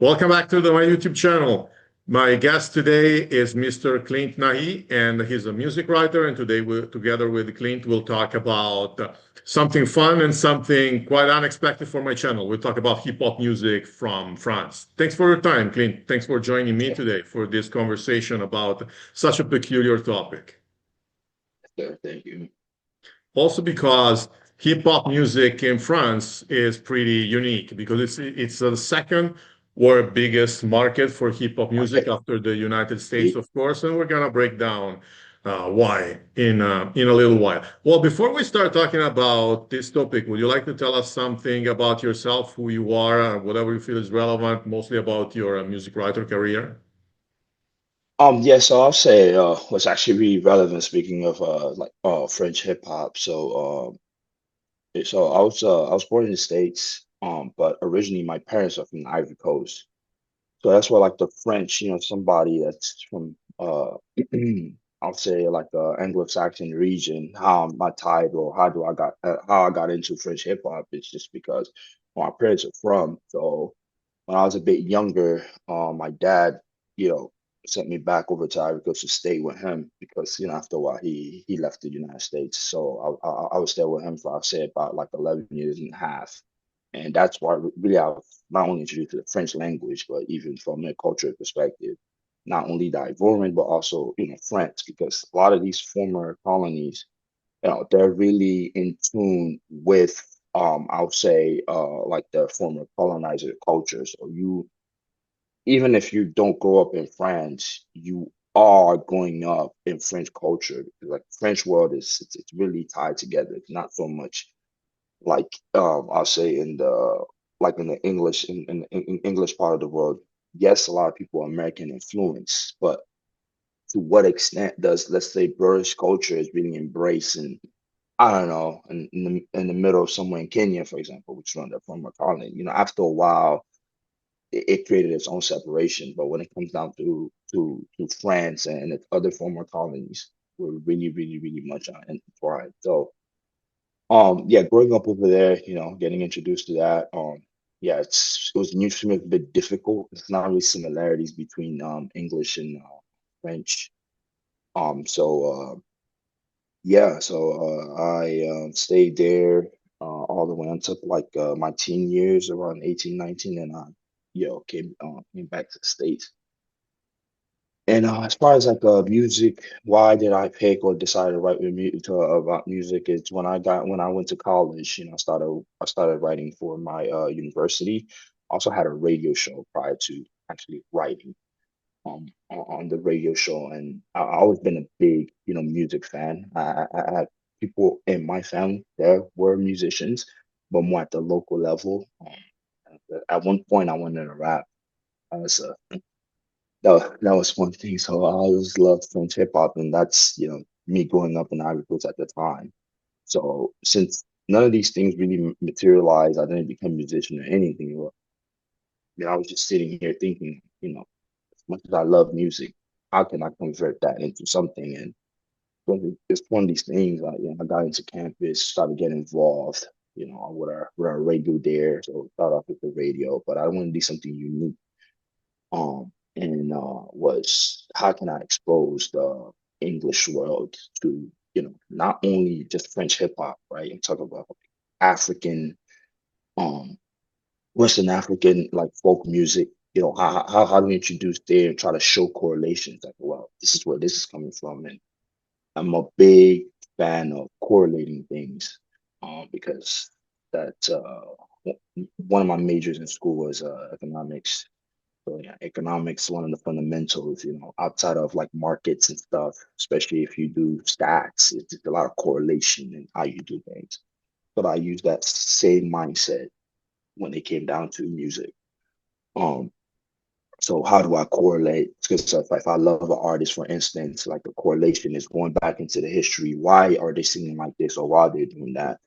Welcome back to my YouTube channel. My guest today is Mr. Clint Nahi, and he's a music writer. And today, together with Clint, we'll talk about something fun and something quite unexpected for my channel. We'll talk about hip hop music from France. Thanks for your time, Clint. Thanks for joining me today for this conversation about such a peculiar topic. Sure, thank you. Also, because hip hop music in France is pretty unique because it's the second or biggest market for hip hop music Okay. after the United States, Ye- of course, and we're gonna break down why in a little while. Well, before we start talking about this topic, would you like to tell us something about yourself, who you are, whatever you feel is relevant, mostly about your music writer career? yeah, so I'll say what's actually really relevant speaking of French hip hop. So I was born in the States, but originally my parents are from the Ivory Coast. So that's why like the French, somebody that's from I'll say like the Anglo-Saxon region, how my tied or how I got into French hip hop is just because my parents are from. So when I was a bit younger, my dad, you know, sent me back over to Ivory Coast to stay with him because, after a while he left the United States. So I was there with him for I'll say about like 11 years and a half. And that's why really I was not only introduced to the French language, but even from a cultural perspective, not only the Ivorian, but also, French, because a lot of these former colonies, they're really in tune with I'll say like the former colonizer culture. So you even if you don't grow up in France, you are growing up in French culture because like French world it's really tied together. It's not so much like I'll say in the like in the English in English part of the world. Yes, a lot of people are American influence, but to what extent does, let's say, British culture is being embraced and I don't know, in the middle of somewhere in Kenya, for example, which is one of the former colony, after a while, it created its own separation. But when it comes down to France and its other former colonies, we're really, really, really much intertwined. So, yeah, growing up over there, getting introduced to that, yeah, it was initially a bit difficult. It's not really similarities between English and French. So yeah, so I stayed there all the way until like my teen years, around 18, 19, and I, came back to the States. And as far as like music, why did I pick or decide to write with about music? Is when I went to college, I started writing for my university. Also had a radio show prior to actually writing on the radio show, and I always been a big music fan. I had people in my family that were musicians, but more at the local level. At one point, I wanted to rap. I was that was one thing. So I always loved French hip hop, and that's me growing up in Ivory Coast at the time. So since none of these things really materialized, I didn't become a musician or anything. Well, I was just sitting here thinking, as much as I love music, how can I convert that into something? And it's one of these things. I got into campus, started getting involved, with our radio there. So started off with the radio, but I wanted to do something unique. And was how can I expose the English world to, not only just French hip hop, right? I'm talking about African, um, Western African like folk music. How do we introduce there and try to show correlations? Like, well, this is where this is coming from, and I'm a big fan of correlating things, because that one of my majors in school was economics. So yeah, economics, one of the fundamentals, outside of like markets and stuff, especially if you do stats, it's just a lot of correlation in how you do things. But I use that same mindset when it came down to music. Um, so how do I correlate? Because if I love an artist, for instance, like the correlation is going back into the history. Why are they singing like this, or why they're doing that?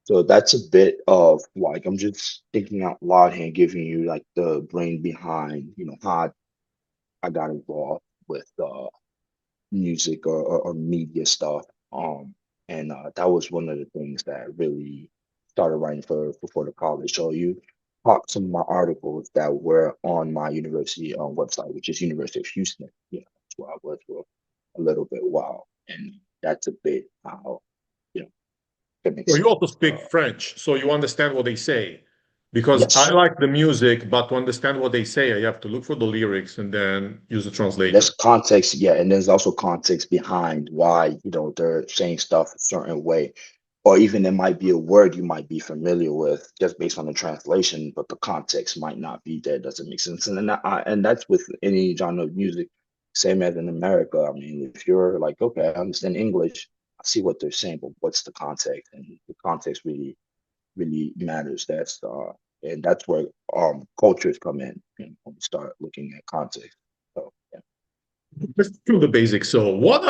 So that's a bit of like I'm just thinking out loud here and giving you like the brain behind, how I got involved with music or media stuff. And that was one of the things that really started writing for the college. So top some of my articles that were on my university website, which is University of Houston. That's where I was for a little bit while, and that's a bit how you know that makes Well, you sense. also speak French, so you understand what they say. Because I Yes, like the music, but to understand what they say, I have to look for the lyrics and then use a there's translator. context, yeah, and there's also context behind why they're saying stuff a certain way, or even there might be a word you might be familiar with just based on the translation, but the context might not be there. Doesn't make sense, and then and that's with any genre of music, same as in America. I mean, if you're like, okay, I understand English, I see what they're saying, but what's the context? And the context really matters. And that's where cultures come in, when we start looking at context. So yeah. Let's do the basics. So, what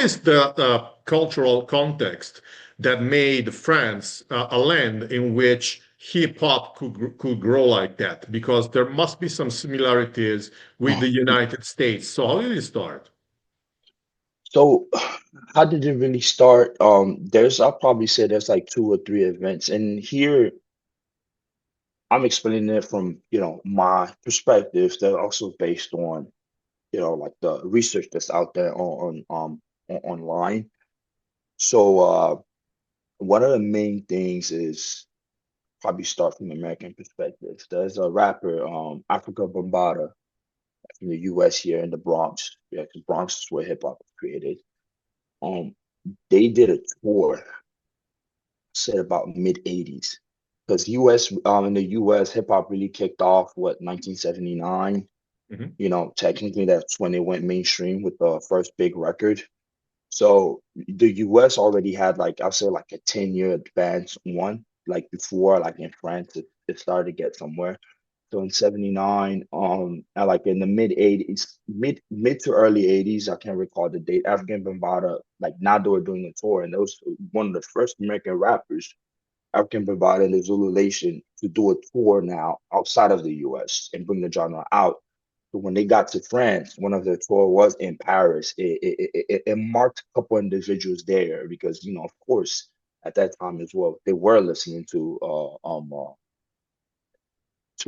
is the cultural context that made France a land in which hip hop could grow like that? Because there must be some similarities with the United States. So, how did it start? So how did it really start? I'll probably say there's like two or three events. And here I'm explaining it from, my perspective. They're also based on, like the research that's out there online. So one of the main things is probably start from American perspective. There's a rapper, Africa Bambaataa from the US here in the Bronx. Yeah, 'cause Bronx is where hip hop was created. Um, they did a tour, said about mid 80s. Because in the US, hip hop really kicked off, 1979. Mhm. Technically that's when it went mainstream with the first big record. So the US already had like I'll say like a 10-year advance one, like before, like in France, it started to get somewhere. So in 79, and like in the mid 80s, mid to early 80s, I can't recall the date, African Bambaataa, like now they were doing a tour, and that was one of the first American rappers, African Bambaataa and the Zulu Nation, to do a tour now outside of the US and bring the genre out. So when they got to France, one of their tour was in Paris. It marked a couple individuals there because, of course, at that time as well, they were listening to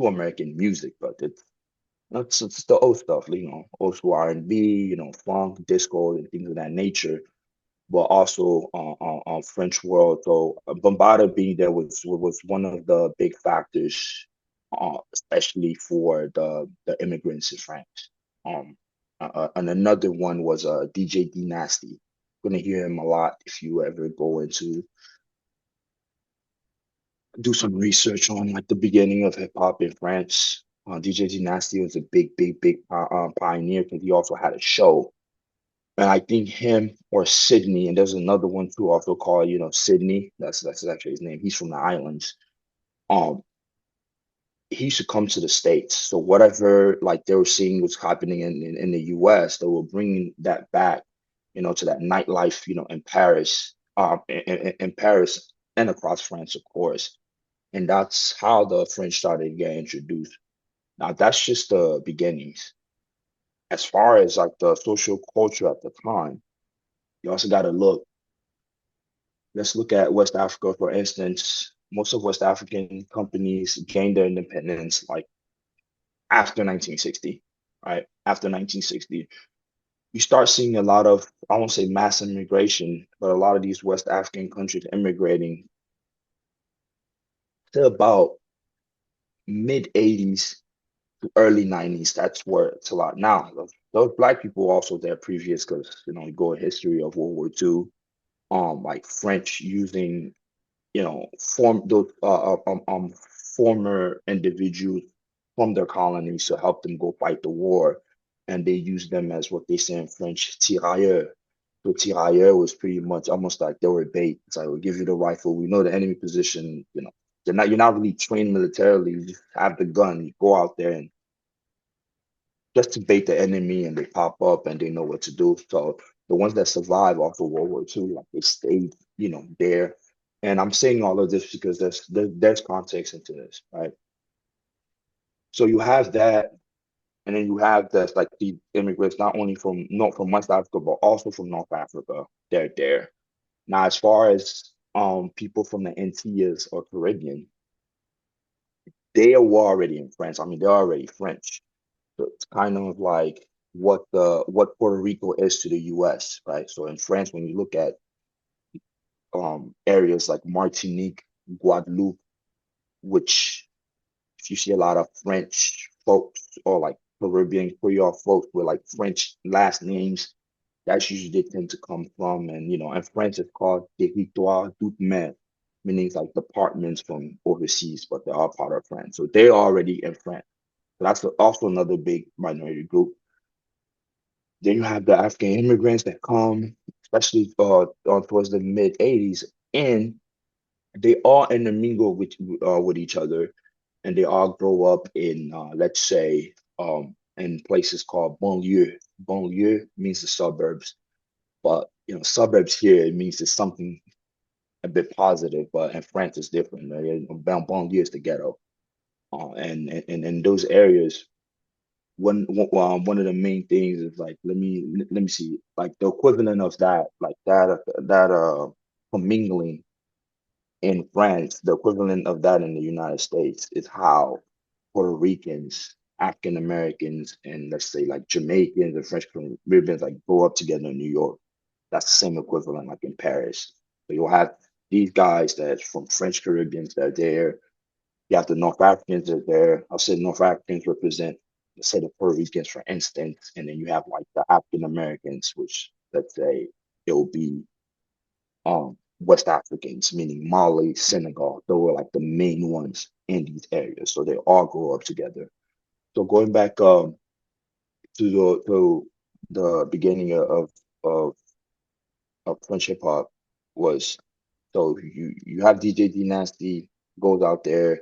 American music, but it's the old stuff, old school R&B, funk, disco, and things of that nature, but also French world. So Bombada being there was one of the big factors, especially for the immigrants in France. Um, and another one was DJ D Nasty. Gonna hear him a lot if you ever go into do some research on like the beginning of hip hop in France. DJ Dynasty was a big pioneer because he also had a show. And I think him or Sydney, and there's another one too, also called, Sydney. That's actually his name. He's from the islands. Um, he used to come to the States. So whatever like they were seeing was happening in the US, they were bringing that back, to that nightlife, in Paris, in Paris and across France, of course. And that's how the French started getting introduced. Now, that's just the beginnings. As far as like the social culture at the time, you also got to let's look at West Africa, for instance. Most of West African companies gained their independence like after 1960, right? After 1960, you start seeing a lot of, I won't say mass immigration, but a lot of these West African countries immigrating to about mid 80s early 90s. That's where it's a lot now. Those black people also there previous because you go in history of World War II, like French using form those former individuals from their colonies to help them go fight the war, and they use them as what they say in French tirailleurs. So tirailleur was pretty much almost like they were bait. It's like we'll give you the rifle. We know the enemy position. You're not really trained militarily. You just have the gun. You go out there and just to bait the enemy, and they pop up and they know what to do. So the ones that survive after World War II, like they stayed, there. And I'm saying all of this because there's context into this, right? So you have that, and then you have this like the immigrants not only from not from West Africa but also from North Africa. They're there. Now, as far as people from the Antilles or Caribbean, they were already in France. I mean, they're already French. So it's kind of like what Puerto Rico is to the US, right? So in France, when you look at areas like Martinique, Guadeloupe, which if you see a lot of French folks or like Caribbean Creole folks with like French last names, that's usually they tend to come from. And in French it's called territoire d'outre-mer, meaning it's like departments from overseas, but they're all part of France. So they're already in France. So that's also another big minority group. Then you have the African immigrants that come, especially towards the mid 80s, and they all intermingle with each other, and they all grow up in let's say in places called banlieue. Banlieue means the suburbs, but suburbs here it means it's something a bit positive, but in France it's different. Right? Banlieue is the ghetto, and in those areas, one of the main things is like let me see, like the equivalent of that, like that commingling in France, the equivalent of that in the United States is how Puerto Ricans, African Americans, and let's say like Jamaicans and French Caribbeans like grow up together in New York. That's the same equivalent like in Paris. So you'll have these guys that's from French Caribbeans that are there. You have the North Africans that are there. I'll say North Africans represent, let's say, the Puerto Ricans, for instance, and then you have like the African Americans, which let's say it will be West Africans, meaning Mali, Senegal. Those were like the main ones in these areas. So they all grow up together. So going back to the beginning of of French hip hop was, so you have DJ D Nasty goes out there,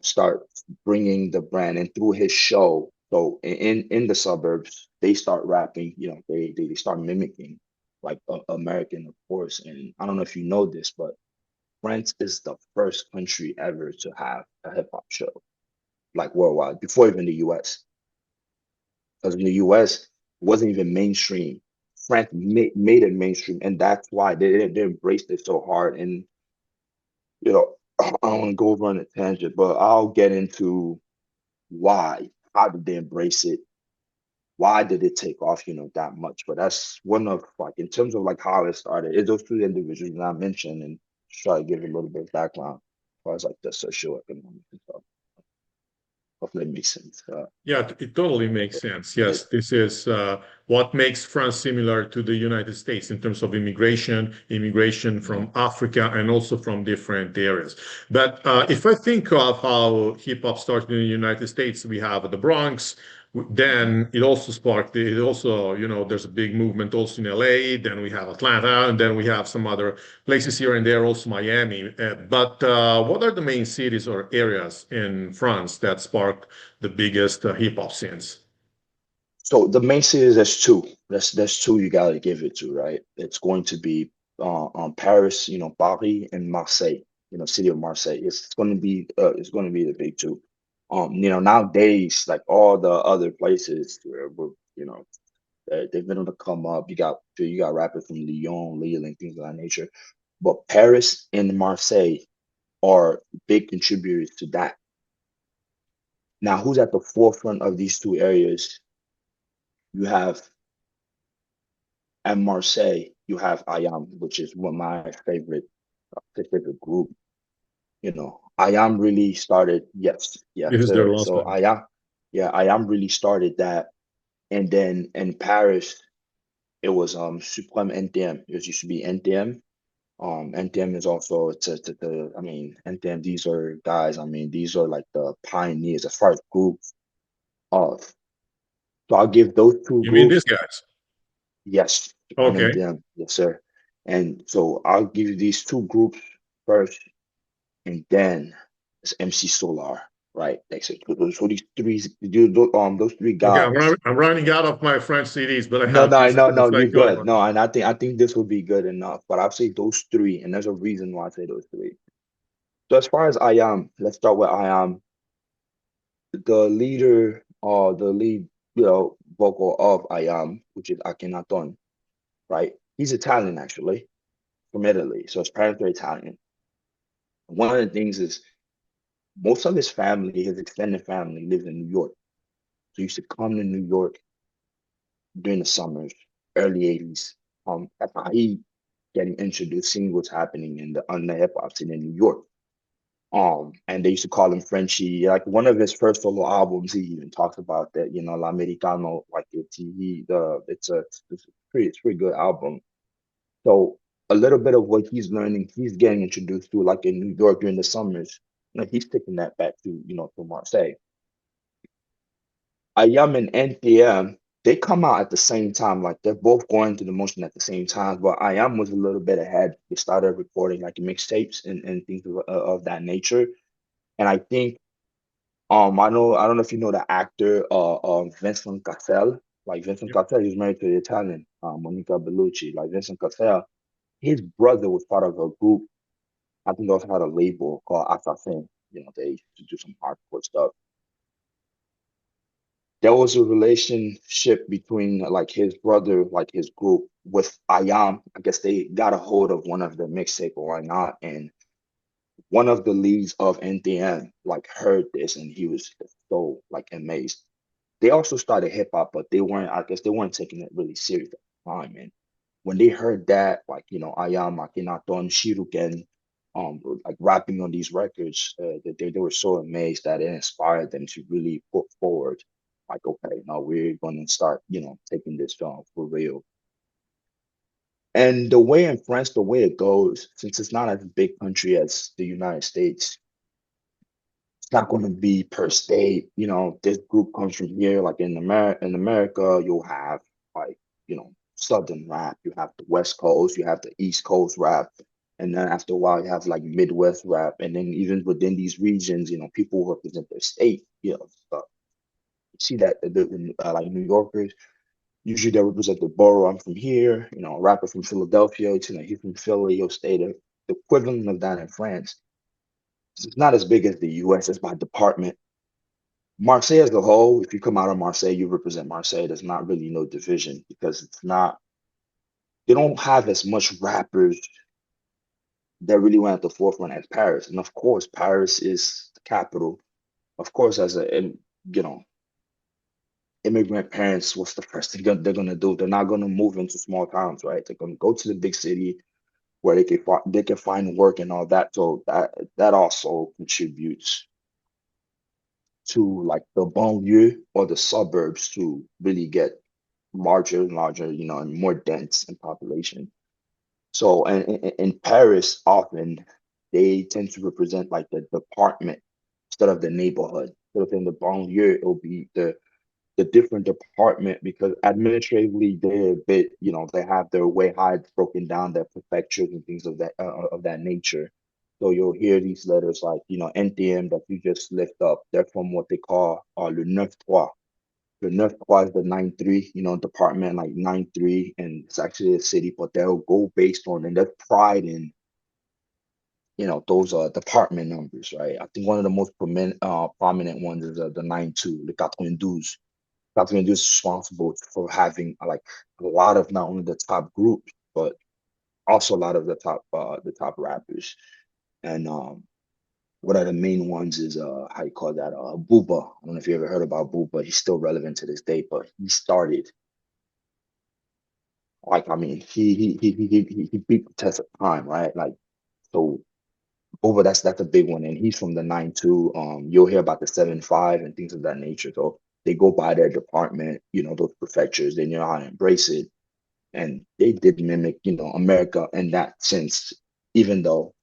start bringing the brand, and through his show, so in the suburbs they start rapping, they start mimicking like American, of course. And I don't know if you know this, but France is the first country ever to have a hip hop show like worldwide before even the US. Because in the US it wasn't even mainstream. France made it mainstream, and that's why they embraced it so hard. And I don't want to go over on a tangent, but I'll get into why. How did they embrace it? Why did it take off, that much? But that's one of, like, in terms of like how it started, it's those two individuals that I mentioned, and try to give a little bit of background as far as like the socioeconomic and stuff. Hopefully it makes sense. Yeah, it totally makes sense. Yes, this is what makes France similar to the United States in terms of immigration Mhm. from Africa and also from different areas. But if I think of how hip hop started in the United States, we have the Bronx. Mhm. Then it also sparked, it also, there's a big movement also in LA. Then we have Atlanta, and then we have some other places here and there, also Miami. But what are the main cities or areas in France that sparked the biggest hip hop scenes? So the main cities, there's two. There's two you gotta give it to, right? It's going to be Paris, Paris and Marseille, city of Marseille. It's going to be the big two. Nowadays, like all the other places where they've been able to come up. You got rappers from Lyon, Lille, and things of that nature. But Paris and Marseille are big contributors to that. Now, who's at the forefront of these two areas? You have At Marseille, you have IAM, which is one of my favorite group. IAM really started, yes, yes, This is their sir. last So one. IAM really started that. And then in Paris, it was Supreme NTM. It used to be NTM. NTM is also I mean, NTM, these are guys, I mean, these are like the pioneers as far as groups of. So I'll give those two You mean groups, these guys? yes, Supreme Okay. NTM, yes, sir. And so I'll give you these two groups first, and then it's MC Solar, right? Like, so these three, those three Okay, guys. I'm running out of my French CDs, but I No, have no, this. no, no, It's you're like, go good. on. No, and I think this will be good enough. But I'll say those three, and there's a reason why I say those three. So as far as I am, let's start with I am the leader, or the lead, vocal of I am, which is Akhenaton, right? He's Italian actually, from Italy, so his parents are Italian. One of the things is Most of his family, his extended family, lives in New York. So he used to come to New York during the summers, early 80s. That's how he getting introduced, seeing what's happening in the hip hop scene in New York. And they used to call him Frenchie. Like one of his first solo albums, he even talks about that, L'Americano, like it's a pretty good album. So a little bit of what he's learning, he's getting introduced to like in New York during the summers. Like he's taking that back to Marseille. Ayam and NTM, they come out at the same time. Like they're both going through the motion at the same time. But Ayam was a little bit ahead. They started recording like mixtapes and things of that nature. And I think I don't know if you know the actor Vincent Cassel. Like Vincent Yep. Cassel, he's married to the Italian Monica Bellucci. Like Vincent Cassel, his brother was part of a group. I think they also had a label called Assassin. They used to do some hardcore stuff. There was a relationship between like his brother, like his group with Ayam. I guess they got a hold of one of the mixtape or why not, and one of the leads of NTN like heard this and he was so like amazed. They also started hip hop, but I guess they weren't taking it really serious at the time. And when they heard that, like, Ayam, Akhenaton, Shiruken, like rapping on these records, they were so amazed that it inspired them to really put forward, like, okay, now we're going to start, taking this for real. And the way in France, the way it goes, since it's not as big country as the United States, it's not going to be per state. This group comes from here. Like in America, you'll have like Southern rap. You have the West Coast. You have the East Coast rap, and then after a while, you have like Midwest rap. And then even within these regions, people represent their state. So you see that like New Yorkers usually they represent the borough. I'm from here. A rapper from Philadelphia. He's from Philly. You'll stay the equivalent of that in France. It's not as big as the US. It's by department. Marseille as a whole, if you come out of Marseille, you represent Marseille. There's not really no division because they don't have as much rappers that really went at the forefront as Paris. And of course, Paris is the capital. Of course, you know, immigrant parents, what's the first thing they're gonna do? They're not gonna move into small towns, right? They're gonna go to the big city where they can find work and all that. So that also contributes to like the banlieue or the suburbs to really get larger and larger, and more dense in population. So, and in Paris, often they tend to represent like the department instead of the neighborhood. So within the banlieue, it'll be the different department because administratively they're a bit, they have their way high broken down, their prefectures and things of that nature. So you'll hear these letters like, NTM that you just lift up. They're from what they call le 9-3. The North Quad is the 9-3, department like 9-3, and it's actually a city, but they'll go based on and there's pride in those department numbers, right? I think one of the most prominent ones is the 9-2, the 92. 92 is responsible for having like a lot of not only the top groups, but also a lot of the top rappers. And one of the main ones is how you call that Booba. I don't know if you ever heard about Booba. He's still relevant to this day, but he started like I mean, he beat the test of time, right? Like so, over that's a big one, and he's from the 9-2. You'll hear about the 7-5 and things of that nature. So they go by their department, those prefectures. They know how to embrace it, and they did mimic, America in that sense, even though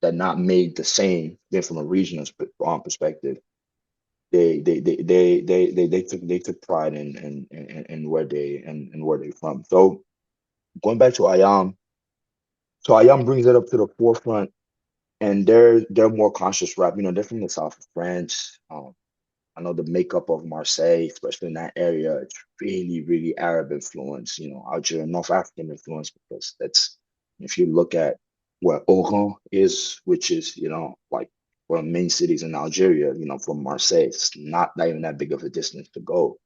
they're not made the same. Then from a regional perspective, they took pride in where they're from. So going back to Ayam. So Ayam brings it up to the forefront, and they're more conscious rap. They're from the south of France. I know the makeup of Marseille, especially in that area, it's really, really Arab influence. Algeria, North African influence, because that's if you look at where Oran is, which is like one of the main cities in Algeria. From Marseille, it's not even that big of a distance to go.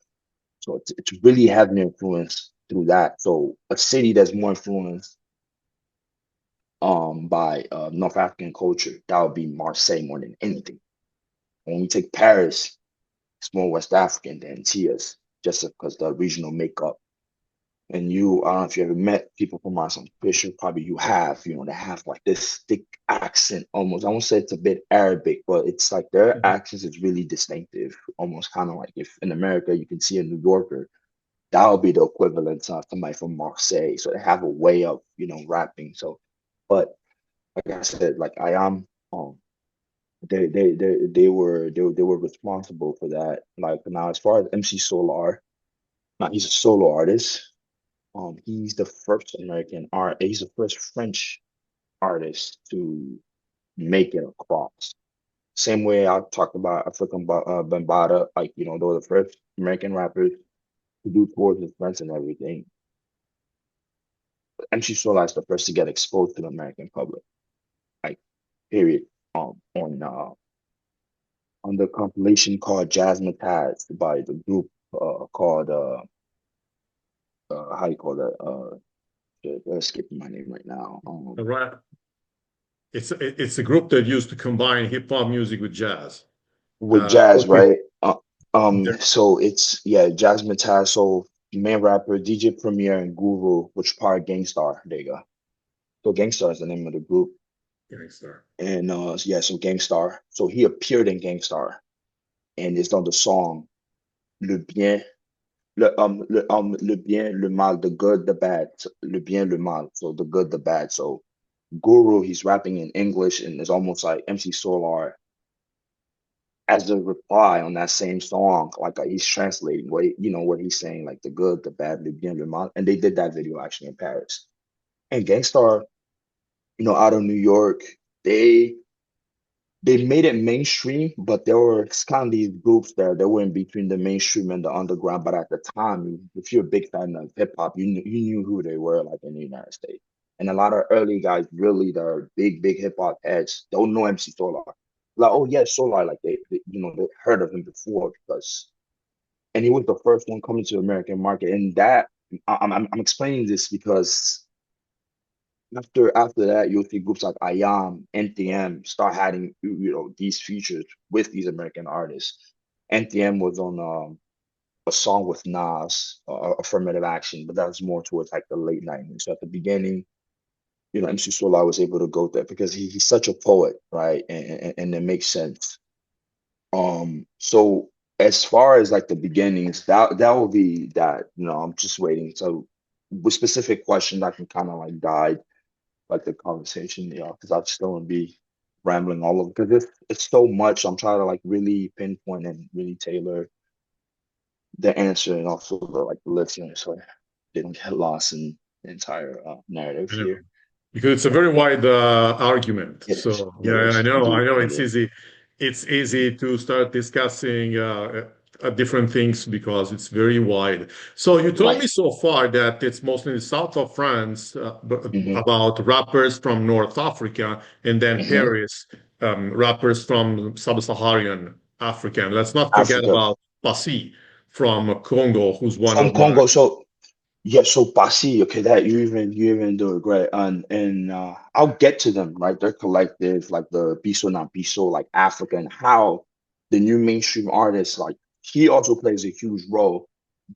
So it's really having influence through that. So a city that's more influenced by North African culture, that would be Marseille more than anything. When we take Paris, it's more West African than Tia's, just because the regional makeup. And I don't know if you ever met people from some Fisher, probably you have, they have like this thick accent almost. I won't say it's a bit Arabic, but it's like their Mhm. accent is really distinctive, almost kind of like if in America you can see a New Yorker, that would be the equivalent of somebody from Marseille. So they have a way of, rapping. So, but like I said, like I am, they were responsible for that. Like now, as far as MC Solar, now he's a solo artist. He's the first American art. He's the first French artist to make it across. Same way I talked about African Bambaataa, like they were the first American rappers to do tours with friends and everything. MC Solar is the first to get exposed to the American public, like period. On the compilation called Jazzmatazz by the group called how you call that? They're skipping my name right now. Right. It's a group that used to combine hip hop music with jazz. With jazz, Okay. right? So it's Jazzmatazz. So main rapper DJ Premier and Guru, which part Gangstar. There you go. So Gangstar is the name of the group, Gangster. and so Gangstar. So he appeared in Gangstar, and it's on the song Le Bien. Le bien, le mal, the good, the bad, le bien, le mal. So the good, the bad. So Guru, he's rapping in English, and it's almost like MC Solar as a reply on that same song. Like he's translating what he's saying, like the good, the bad, le bien, le mal. And they did that video actually in Paris. And Gangstar, out of New York, they they made it mainstream, but there were kind of these groups that they were in between the mainstream and the underground. But at the time, if you're a big fan of hip hop, you knew who they were, like in the United States. And a lot of early guys, really, that are big hip hop heads, don't know MC Solar. Like, oh yeah, Solar, like they heard of him before and he was the first one coming to the American market. And that I'm explaining this because after that, you'll see groups like IAM, NTM start having these features with these American artists. NTM was on a song with Nas, Affirmative Action, but that was more towards like the late 90s. So at the beginning, MC Solar was able to go there because he's such a poet, right? And it makes sense. So as far as like the beginnings, that will be that. I'm just waiting. So with specific questions, I can kind of like guide like the conversation, because I just don't want to be rambling all over because it's so much. I'm trying to like really pinpoint and really tailor the answer and also the listener so they don't get lost in the entire narrative I know. here. Because it's a very wide argument. It is. So It yeah, I is. know, I Indeed. know It it's is. easy. It's easy to start discussing different things because it's very wide. So you told Right. me so far that it's mostly the south of France, Mm-hmm. about rappers from North Africa, and then Mm-hmm. Paris, rappers from Sub-Saharan Africa. And let's not forget Africa. about Passy from Congo, who's one From of my Congo. So yeah, so Basi, okay, that you even do it great. And I'll get to them, right? They're collective, like the Biso not Biso, like Africa, and how the new mainstream artists, like he also plays a huge role.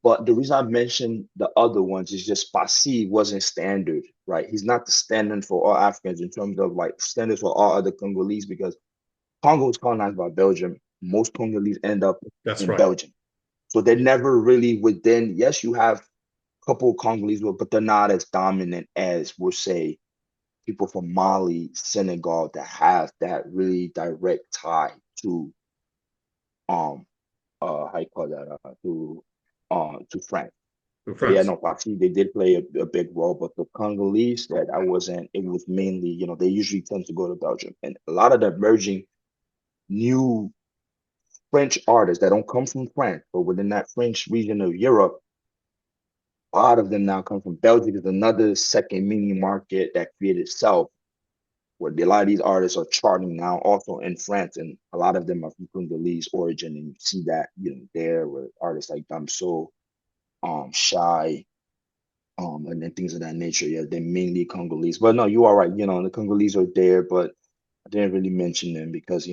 But the reason I mentioned the other ones is just Basi wasn't standard, right? He's not the standard for all Africans in terms of like standards for all other Congolese because Congo was colonized by Belgium. Most Congolese end up That's in right. Belgium. So they're never really within, yes, you have couple of Congolese, but they're not as dominant as we'll say people from Mali, Senegal that have that really direct tie to um how you call that to France. To So yeah, France. no, Foxy, they did play a big role, but the Congolese that I wasn't, it was mainly, they usually tend to go to Belgium. And a lot of the emerging new French artists that don't come from France, but within that French region of Europe, a lot of them now come from Belgium is another second mini market that created itself where a lot of these artists are charting now also in France and a lot of them are from Congolese origin and you see that there with artists like Damso, Shy, and then things of that nature. Yeah, they're mainly Congolese. But no, you are right, the Congolese are there, but I didn't really mention them because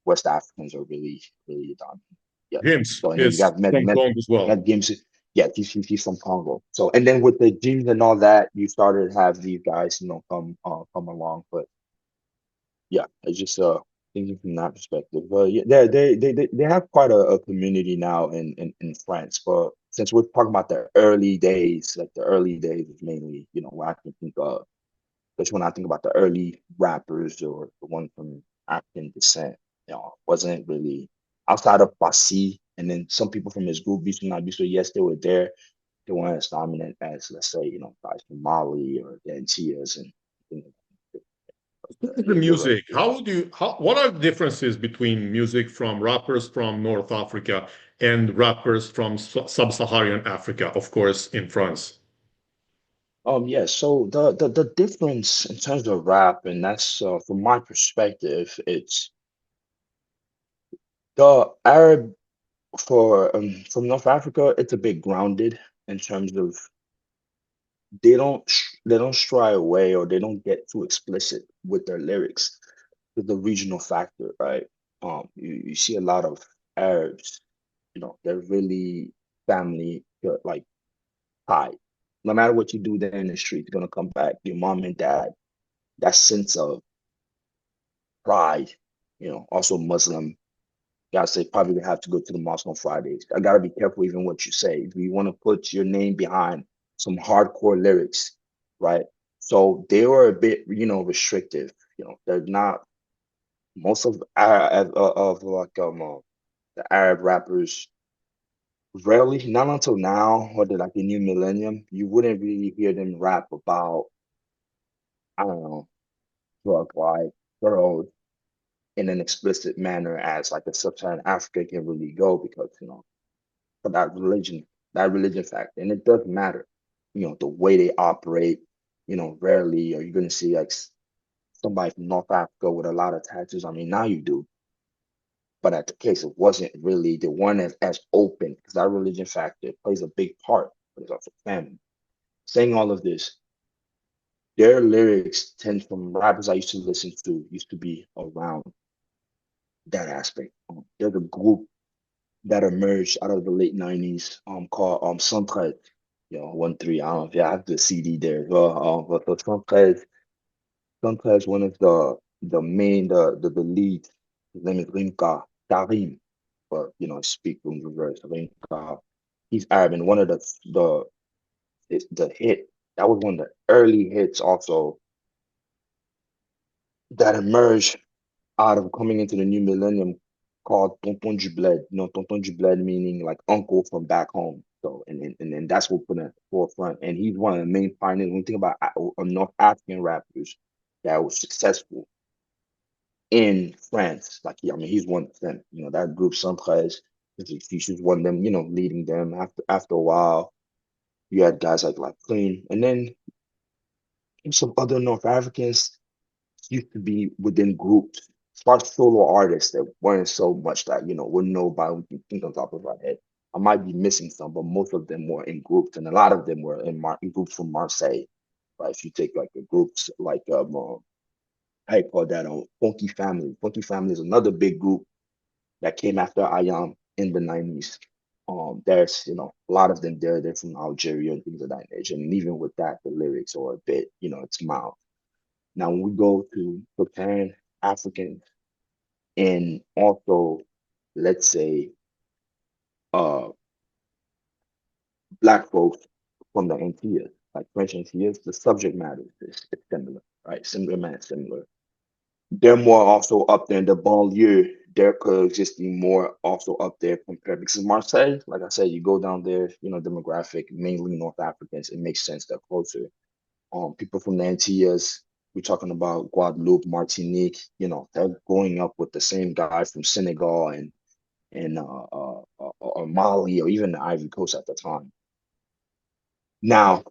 West Africans are really, really dominant. Yeah. Gims So and then you is got from Congo as well. Games. Yeah, he's from Congo. So and then with the gyms and all that, you started to have these guys, come along. But yeah, it's just thinking from that perspective. But yeah, they have quite a community now in France. But since we're talking about the early days, like the early days is mainly, what I can think of. Especially when I think about the early rappers or the one from African descent, wasn't really outside of Basi and then some people from his group, Bisu not Bisu, yes, they were there. They weren't as dominant as, let's say, guys from Mali or the Antilles and things like that. But, The you're right. music, what are the differences between music from rappers from North Africa and rappers from Sub-Saharan Africa, of course, in France? Yeah, so the difference in terms of rap, and that's from my perspective, it's the Arab for from North Africa, it's a bit grounded in terms of they don't shy away or they don't get too explicit with their lyrics with the regional factor, right? You see a lot of Arabs, they're really family like tied. No matter what you do there in the street, you're gonna come back. Your mom and dad, that sense of pride, also Muslim. Gotta say, probably have to go to the mosque on Fridays. I gotta be careful even what you say. If you want to put your name behind some hardcore lyrics, right? So they were a bit, restrictive. They're not most of like the Arab rappers. Rarely, not until now, or like the new millennium, you wouldn't really hear them rap about, I don't know, drug life, girls in an explicit manner as like a sub-Saharan Africa can really go because for that religion factor. And it does matter, the way they operate. Rarely are you going to see like somebody from North Africa with a lot of tattoos. I mean, now you do, but at the case, it wasn't really the one as open because that religion factor plays a big part, but it's also family. Saying all of this, their lyrics tend from rappers I used to listen to used to be around that aspect. There's a group that emerged out of the late 90s called Centre, 1-3. I don't know if you have the CD there as well. But the Centre is one of the main the lead. His name is Rimka Karim, but speak in reverse. Rimka. He's Arab, and one of the hit that was one of the early hits also that emerged out of coming into the new millennium called Tonton du Bled. Tonton du Bled meaning like uncle from back home. So and that's what put in the forefront. And he's one of the main pioneers. When you think about North African rappers that was successful in France, like I mean, he's one of them. That group Sunrise, he's just one of them. Leading them. After a while, you had guys like Clean, and then some other North Africans used to be within groups, sparse solo artists that weren't so much that, wouldn't know about, we can think on top of our head. I might be missing some, but most of them were in groups, and a lot of them were in groups from Marseille. Right? If you take like the groups like how you call that Funky Family. Funky Family is another big group that came after Ayam in the 90s. There's a lot of them there. They're from Algeria and things of that nature. And even with that, the lyrics are a bit, it's mild. Now, when we go to Japan, Africans, and also, let's say, uh, Black folks from the Antilles, like French Antilles, the subject matter is similar, right? Similar man, similar. They're more also up there in the banlieue. They're coexisting more also up there compared because Marseille, like I said, you go down there, demographic, mainly North Africans. It makes sense. They're closer. People from the Antilles, we're talking about Guadeloupe, Martinique, they're growing up with the same guy from Senegal and or Mali or even the Ivory Coast at the time. Now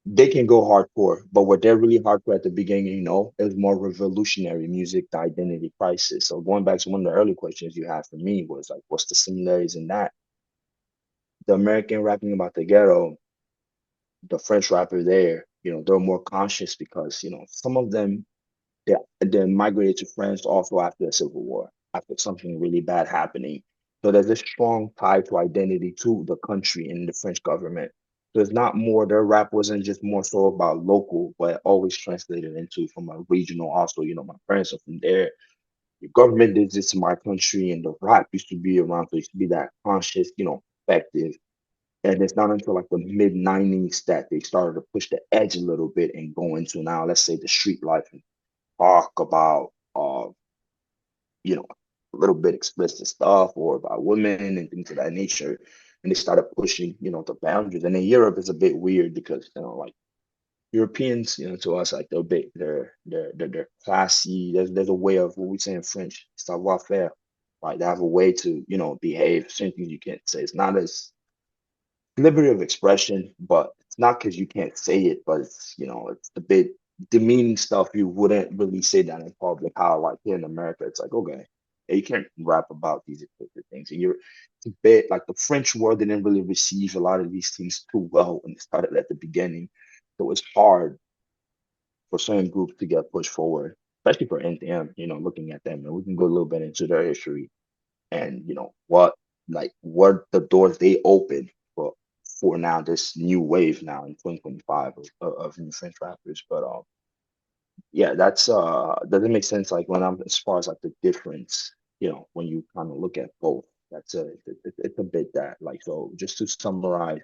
they can go hardcore, but what they're really hardcore at the beginning, it was more revolutionary music, the identity crisis. So going back to one of the early questions you had for me was like, what's the similarities in that? The American rapping about the ghetto, the French rapper there, they're more conscious because, some of them they migrated to France also after the Civil War. after something really bad happening. So there's a strong tie to identity to the country and the French government. So it's not more, their rap wasn't just more so about local, but always translated into from a regional also. My parents are from there. The government did this in my country, and the rap used to be around. So it used to be that conscious, effective. And it's not until like the mid 90s that they started to push the edge a little bit and go into now, let's say, the street life and talk about a little bit explicit stuff or about women and things of that nature. And they started pushing, the boundaries. And in Europe, it's a bit weird because, like Europeans, to us, like they're classy. There's a way of what we say in French, savoir faire. Right, they have a way to, behave. Certain things you can't say. It's not as liberty of expression, but it's not because you can't say it, but it's a bit demeaning stuff you wouldn't really say that in public. How like here in America, it's like, okay, yeah, you can't rap about these explicit things. And it's a bit like the French world didn't really receive a lot of these things too well when it started at the beginning. So it's hard for certain groups to get pushed forward, especially for NTM, looking at them. And we can go a little bit into their history and what the doors they opened for now this new wave now in 2025 of new French rappers. But yeah, that's does it make sense? Like when I'm as far as like the difference, when you kind of look at both, that's it's a bit that like so. Just to summarize,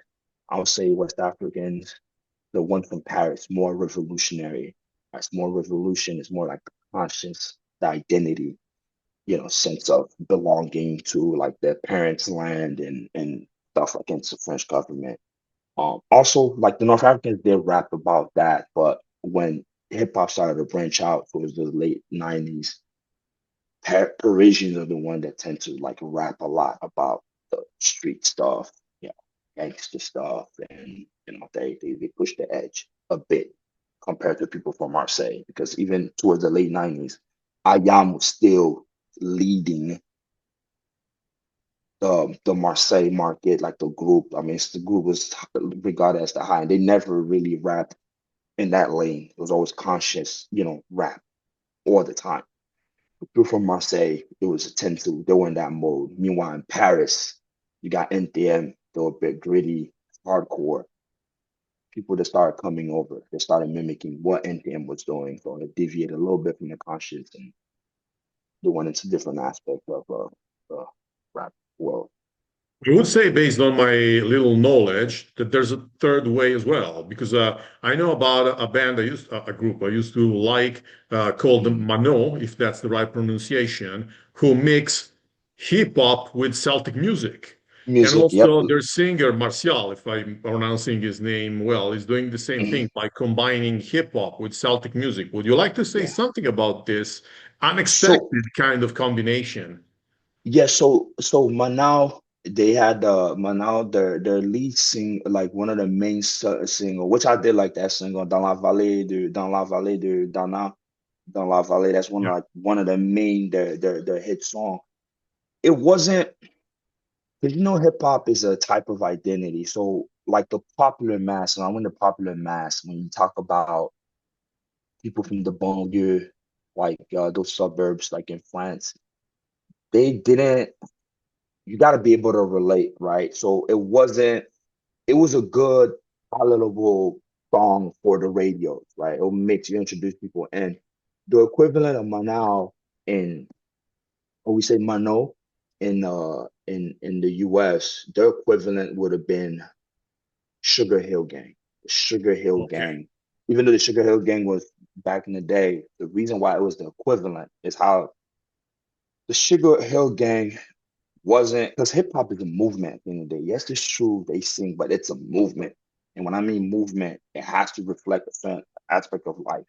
I would say West Africans, the one from Paris, more revolutionary. It's more revolution. It's more like the conscience, the identity, sense of belonging to like their parents' land and stuff against the French government. Also, like the North Africans did rap about that, but when hip hop started to branch out towards the late 90s, Parisians are the one that tend to like rap a lot about the street stuff, gangster stuff, and they push the edge a bit compared to people from Marseille, because even towards the late 90s, Ayam was still leading the Marseille market, like the group. I mean, the group was regarded as the high, and they never really rapped in that lane. It was always conscious, rap all the time. People from Marseille, it was a tend to they were in that mode. Meanwhile, in Paris, you got NTM, they were a bit gritty, hardcore. People that started coming over, they started mimicking what NTM was doing, so it deviated a little bit from the conscious, and they went into different aspects of the rap world. I would say, based on my little knowledge, that there's a third way as well, because I know about a band a group I used to like called Mm. Mano, if that's the right pronunciation, who mix hip hop with Celtic music. And Music, yep. also their singer, Martial, if I'm pronouncing his name well, is doing the same thing Mhm. by combining hip hop with Celtic music. Would you like to say Yeah. something about this So unexpected kind of combination? yeah, so Manao, they had Manao, their lead sing like one of the main single, which I did like that single, Dans la vallée de Dana, Dans la vallée. That's Yeah. one of the main their hit song. It wasn't because hip hop is a type of identity. So like the popular mass, and I went to popular mass when you talk about people from the banlieue, like those suburbs, like in France, they didn't. You got to be able to relate, right? So it wasn't. It was a good, palatable song for the radios, right? It makes you introduce people, and the equivalent of Manao in, when we say Mano in the U.S., their equivalent would have been Sugar Hill Gang. The Sugar Hill Okay. Gang. Even though the Sugar Hill Gang was back in the day, the reason why it was the equivalent is how the Sugar Hill Gang wasn't, because hip hop is a movement at the end of the day. Yes, it's true they sing, but it's a movement. And when I mean movement, it has to reflect a certain aspect of life.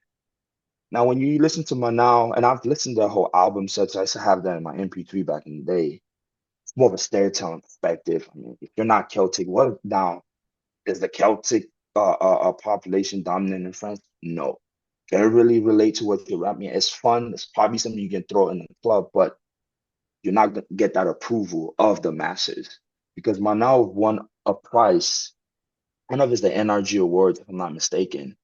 Now, when you listen to my now, and I've listened to the whole album sets, I used to have that in my MP3 back in the day. It's more of a storytelling perspective. I mean, if you're not Celtic, what now is the Celtic population dominant in France? No. Can it really relate to what you're rapping? It's fun. It's probably something you can throw in the club, but you're not going to get that approval of the masses because Manao won a prize. I don't know if it's the NRG Awards, if I'm not mistaken.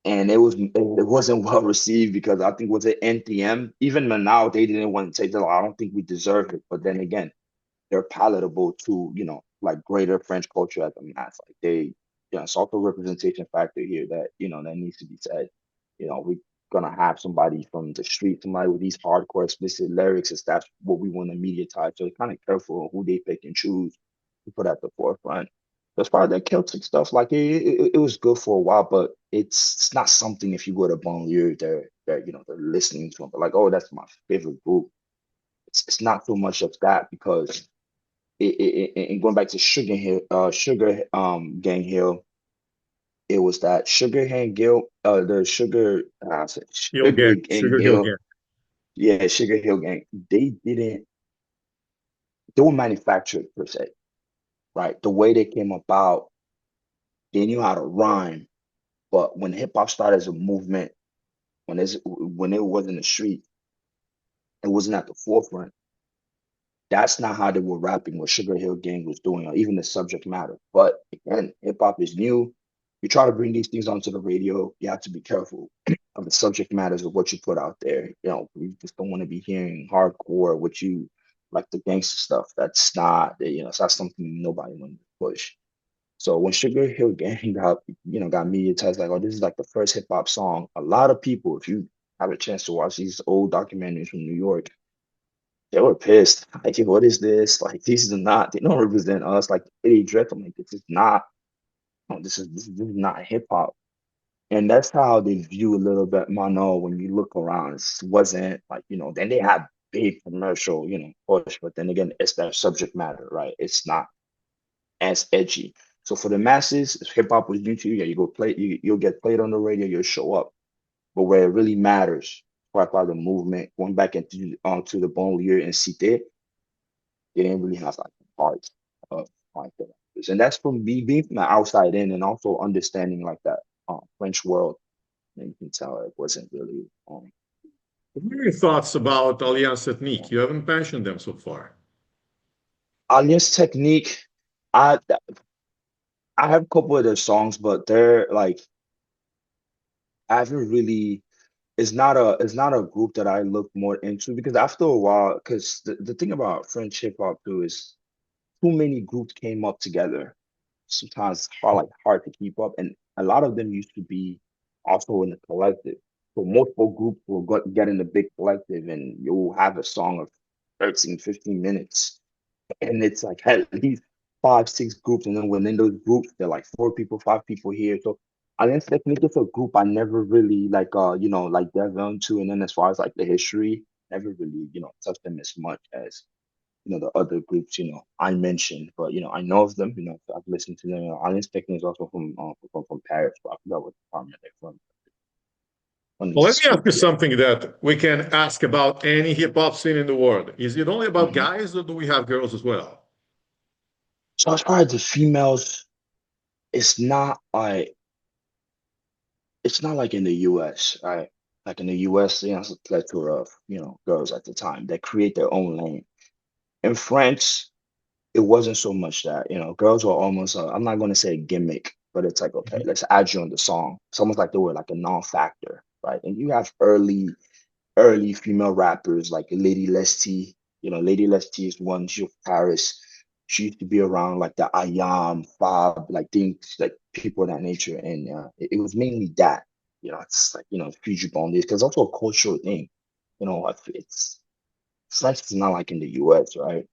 and it wasn't well received because I think was it NTM. Even now they didn't want to take the. I don't think we deserve it. But then again, they're palatable to like greater French culture at the mass. Like it's also a representation factor here that that needs to be said. We're gonna have somebody from the street, somebody with these hardcore explicit lyrics, if that's what we want to mediatize. So kind of careful on who they pick and choose to put at the forefront. As far as that Celtic stuff, like it was good for a while, but it's not something if you go to banlieue they're they're listening to them. But like, oh, that's my favorite group. It's not so much of that because and going back to Sugar Gang Hill, it was that Sugar Gang Hill, the Hill Sugar Gang, Gang Sugar Hill Hill, Gang. yeah, Sugar Hill Gang. They were manufactured per se, right? The way they came about, they knew how to rhyme, but when hip hop started as a movement, when it was in the street, it wasn't at the forefront. That's not how they were rapping what Sugar Hill Gang was doing, or even the subject matter. But again, hip hop is new. You try to bring these things onto the radio, you have to be careful of the subject matters of what you put out there. We just don't want to be hearing hardcore, what you like the gangster stuff. That's not, it's not something nobody wants to push. So when Sugar Hill Gang got mediatized, like, oh, this is like the first hip hop song. A lot of people, if you have a chance to watch these old documentaries from New York, they were pissed. Like, "Yo, what is this? Like, these are not, they don't represent us. Like, Eddie Drake, I'm like, this is not, no, this is not hip hop. And that's how they view a little bit Mono when you look around. It wasn't like, then they had big commercial, push, but then again, it's their subject matter, right? It's not as edgy. So for the masses, if hip hop was new to you, yeah, you go play, you'll get played on the radio, you'll show up. But where it really matters, part of the movement, going back into to the banlieue and cité, they didn't really have like parts of like that. And that's from me being from the outside in and also understanding like that French world. And you can tell it wasn't really What are your thoughts about Alliance Ethnique? You haven't mentioned them so far. Alias Technique. I I have a couple of their songs, but they're like I haven't really it's not a group that I look more into because after a while, because the thing about French hip hop too is too many groups came up together. Sometimes it's hard to keep up, and a lot of them used to be also in the collective. So multiple groups will get in the big collective, and you'll have a song of 13, 15 minutes, and it's like at least five, six groups, and then within those groups, they're like four people, five people here. So I think Technique is a group I never really like delve into, and then as far as like the history, never really touched them as much as the other groups, I mentioned, but I know of them, I've listened to them. Alliance Technique is also from Paris, but I forgot what department they're from. One of Well, let these me ask you groups, yeah. something that we can ask about any hip hop scene in the world. Is it only about hmm guys or do we have girls as well? So as far as the females, it's not like in the US, right? Like in the US, it's a plethora of, girls at the time that create their own lane. In France, it wasn't so much that, girls were almost, I'm not going to say a gimmick, but it's like, okay, let's add you on the song. It's almost like they were like a non-factor, right? And you have early female rappers like Lady Lesty. Lady Lesty is one, she's from Paris. She used to be around like the Ayam, Fab, like things like people of that nature. And it was mainly that. It's like, Fiji Bondage, because also a cultural thing. It's French is not like in the US, right?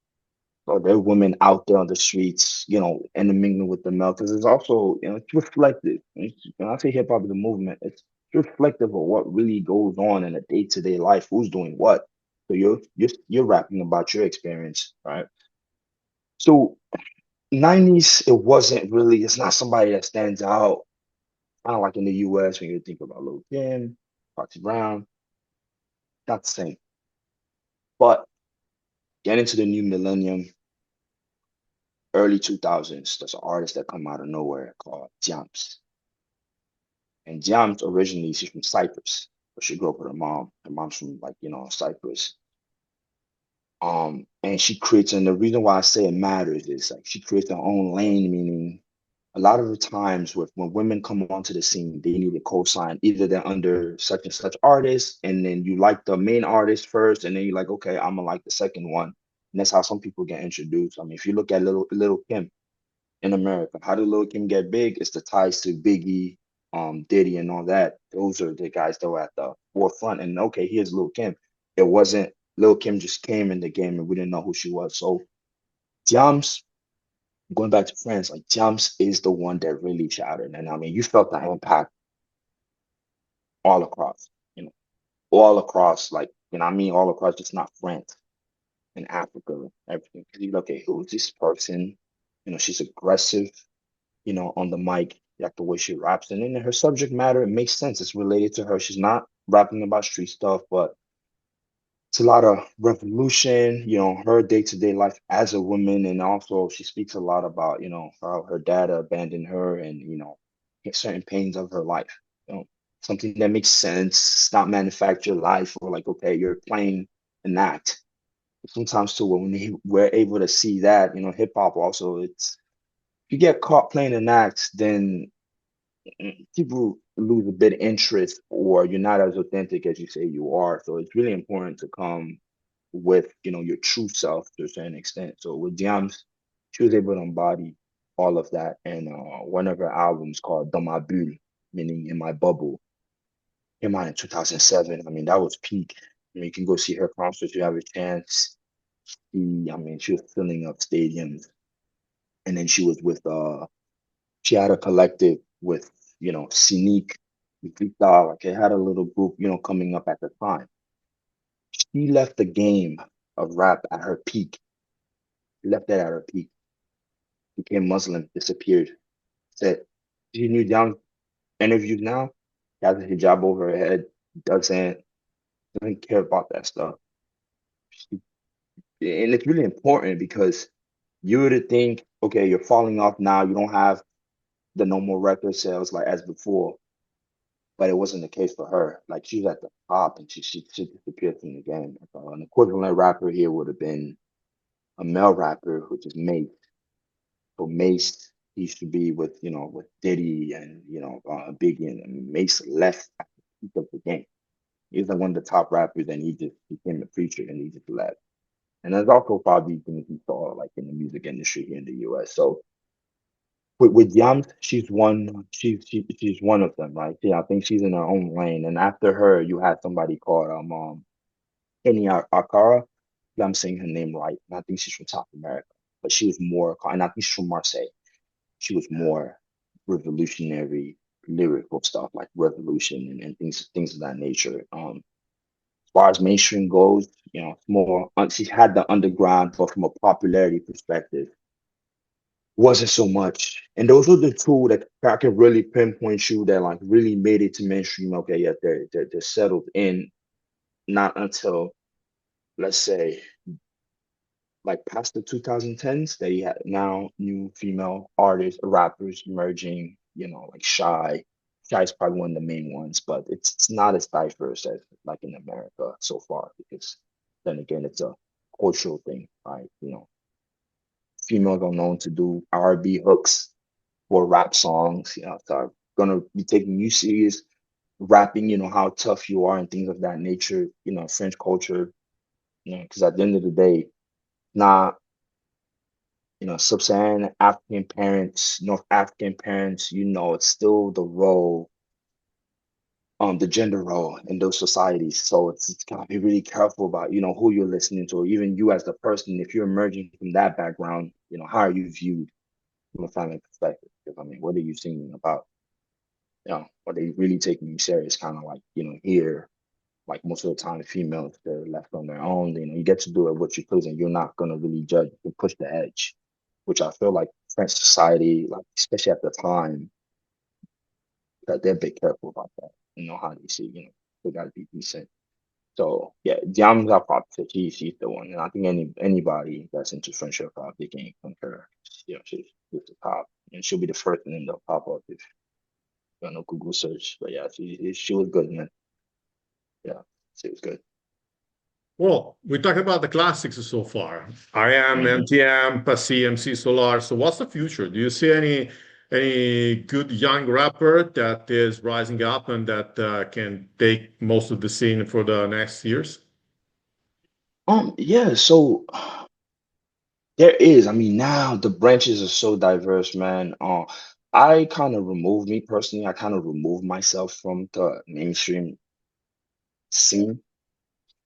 So there are women out there on the streets, intermingling with the male, because it's also, it's reflective. When I say hip hop is a movement, it's reflective of what really goes on in a day-to-day life, who's doing what. So you're rapping about your experience, right? So 90s, it wasn't really, it's not somebody that stands out, kind of like in the US when you think about Lil Kim, Foxy Brown, not the same. But getting into the new millennium, early 2000s, there's an artist that come out of nowhere called Jams. And Jams originally, she's from Cyprus, but she grew up with her mom. Her mom's from like, Cyprus. And she creates, and the reason why I say it matters is like she creates her own lane, meaning a lot of the times with when women come onto the scene, they need a cosign. Either they're under such and such artist, and then you like the main artist first, and then you're like, okay, I'm gonna like the second one. And that's how some people get introduced. I mean, if you look at Little Kim in America, how did Little Kim get big? It's the ties to Biggie, Diddy, and all that. Those are the guys that were at the forefront. And okay, here's Little Kim. It wasn't Little Kim just came in the game and we didn't know who she was. So Diams, going back to France, like Jumps is the one that really shattered. And I mean, you felt the impact all across, you know, all across, like, I mean, all across, just not France and Africa, everything. Because you look at who's this person, she's aggressive, on the mic, like the way she raps. And then her subject matter, it makes sense. It's related to her. She's not rapping about street stuff, but it's a lot of revolution, her day-to-day life as a woman. And also she speaks a lot about, how her dad abandoned her and, certain pains of her life. Something that makes sense. It's not manufactured life or like, okay, you're playing an act. Sometimes too, when we're able to see that, hip hop also, it's if you get caught playing an act, then people lose a bit of interest or you're not as authentic as you say you are. So it's really important to come with your true self to a certain extent. So with Diams, she was able to embody all of that. And one of her albums called Dans ma bulle, meaning in my bubble, came out in 2007. I mean, that was peak. I mean, you can go see her concerts. You have a chance. I mean, she was filling up stadiums. And then she was with she had a collective with Cynique, Vita, like it had a little group coming up at the time. She left the game of rap at her peak, left that at her peak, became Muslim, disappeared. Said she knew down interviews now, has a hijab over her head, doesn't care about that stuff. She, and it's really important because you would think, okay, you're falling off now, you don't have the normal record sales like as before. But it wasn't the case for her. Like she was at the top and she disappeared from the game. An equivalent rapper here would have been a male rapper, which is Mace. So Mace he used to be with with Diddy and Biggie, and Mace left at the peak of the game. He was like one of the top rappers, and he just became a preacher, and he just left. And there's also probably things he saw like in the music industry here in the U.S. So with Yams, she's one. She's one of them, right? Yeah, I think she's in her own lane. And after her, you had somebody called Eni Akara. I'm saying her name right. And I think she's from South America, but she was more. And I think she's from Marseille. She was more revolutionary, lyrical stuff like revolution and things of that nature. As far as mainstream goes, it's more. She had the underground, but from a popularity perspective wasn't so much. And those were the two that I can really pinpoint you that like really made it to mainstream. Okay, yeah, they're settled in. Not until let's say like past the 2010s that you had now new female artists, rappers emerging. Like Shy. Shy is probably one of the main ones, but it's not as diverse as like in America so far because then again it's a cultural thing, right? Females are known to do R&B hooks or rap songs, so I'm gonna be taking you serious, rapping, how tough you are and things of that nature, French culture, because at the end of the day, not, Sub-Saharan African parents, North African parents, it's still the role, the gender role in those societies. So it's gotta be really careful about, who you're listening to, or even you as the person, if you're emerging from that background, how are you viewed from a family perspective? Because I mean, what are you singing about? Are they really taking you serious? Kind of like, here, like most of the time, females, they're left on their own. You get to do it what you please, and you're not going to really judge and push the edge, which I feel like French society, like, especially at the time, that they're a bit careful about that. How they see, they got to be decent. So, yeah, Diam's our pop, she's the one. And I think anybody that's into French hip hop, they can concur. She's the top. And she'll be the first one in the pop up if Google search. But yeah, she was good, man. Yeah, she was good. Well, we talked about the classics so far. I am Hmm. NTM, Passy, MC Solar. So what's the future? Do you see any any good young rapper that is rising up and that can take most of the scene for the next years? Yeah, so there is. I mean, now the branches are so diverse, man. I kind of removed me personally. I kind of removed myself from the mainstream scene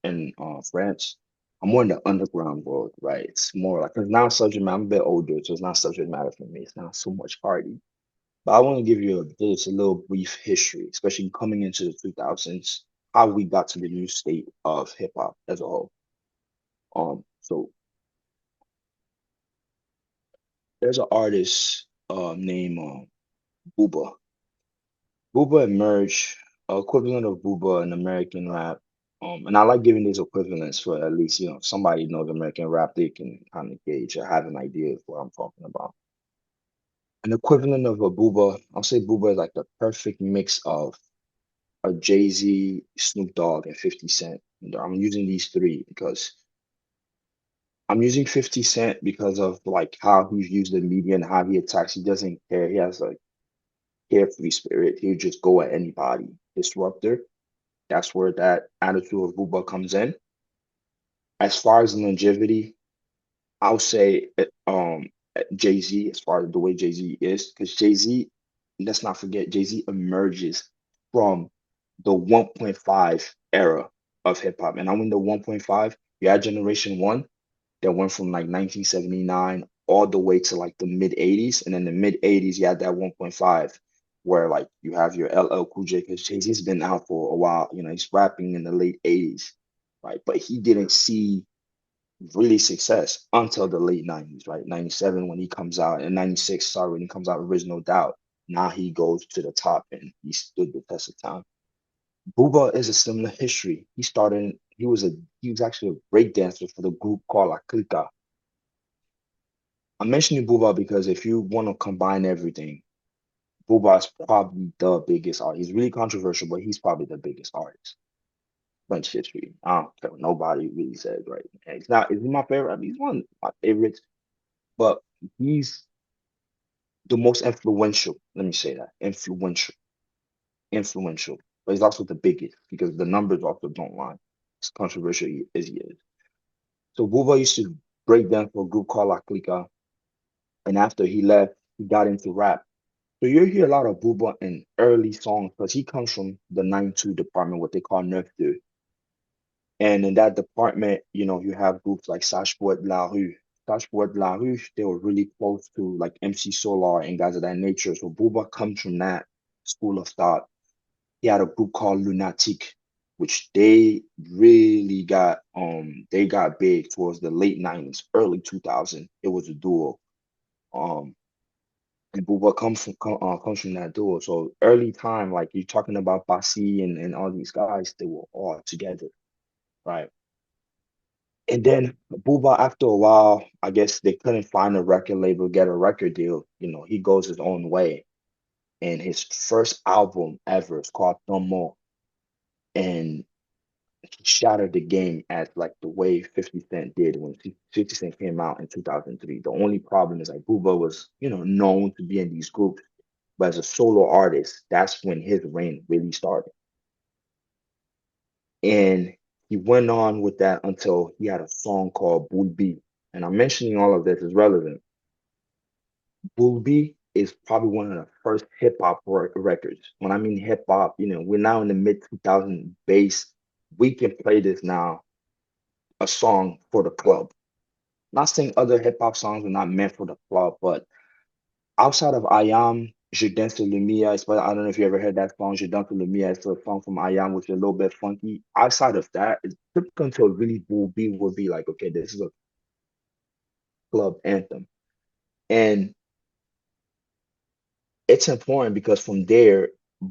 in France. I'm more in the underground world, right? It's more like, because now subject matter, I'm a bit older, so it's not subject matter for me. It's not so much party. But I want to give you just a little brief history, especially coming into the 2000s, how we got to the new state of hip hop as a whole. So there's an artist named Booba. Booba emerged, equivalent of Booba in American rap. And I like giving these equivalents for at least, if somebody knows American rap, they can kind of gauge or have an idea of what I'm talking about. An equivalent of a Booba, I'll say Booba is like the perfect mix of a Jay-Z, Snoop Dogg, and 50 Cent. And I'm using these three because I'm using 50 Cent because of like how he's used the media and how he attacks. He doesn't care. He has a carefree spirit. He'll just go at anybody. Disruptor. That's where that attitude of Booba comes in. As far as longevity, I'll say Jay-Z, as far as the way Jay-Z is, because Jay-Z, let's not forget, Jay-Z emerges from the 1.5 era of hip hop. And I'm in the 1.5, you had Generation One that went from like 1979 all the way to like the mid 80s. And then the mid 80s, you had that 1.5 where like you have your LL Cool J, because Jay-Z's been out for a while, he's rapping in the late 80s, right? But he didn't see really success until the late 90s, right? 97 when he comes out, and 96, sorry, when he comes out, Original Doubt. Now he goes to the top and he stood the test of time. Booba is a similar history. He was actually a breakdancer for the group called La Clica. I'm mentioning Booba because if you want to combine everything, Booba is probably the biggest artist. He's really controversial, but he's probably the biggest artist. French history. I don't care what nobody really says, right? And is he my favorite? I mean, he's one of my favorites, but he's the most influential. Let me say that. Influential. But he's also the biggest because the numbers also don't lie. As controversial as he is. So Booba used to break down for a group called La Clica. And after he left, he got into rap. So you hear a lot of Booba in early songs because he comes from the 9-2 department, what they call 9-2. And in that department, you have groups like Sachebois de la Rue. Sachebois de la Rue, they were really close to like MC Solaar and guys of that nature. So Booba comes from that school of thought. He had a group called Lunatic, which they got big towards the late 90s, early 2000. It was a duo. Um and Booba comes from that duo. So early time, like you're talking about Basi and all these guys, they were all together, right? And then Booba, after a while, I guess they couldn't find a record label, get a record deal. He goes his own way. And his first album ever is called Tomo. And he shattered the game as like the way 50 Cent did when 50 Cent came out in 2003. The only problem is like Booba was, known to be in these groups, but as a solo artist, that's when his reign really started. And he went on with that until he had a song called Bulbi. And I'm mentioning all of this is relevant. Bulbi is probably one of the first hip hop records. When I mean hip hop, we're now in the mid 2000 bass. We can play this now, a song for the club. Not saying other hip hop songs are not meant for the club, but outside of I Am, Je Danse sur Lumière, but I don't know if you ever heard that song, Je Danse sur Lumière. It's a song from I Am, which is a little bit funky. Outside of that, it's typical until really Bulbi would be like, okay, this is a club anthem. And it's important because from there,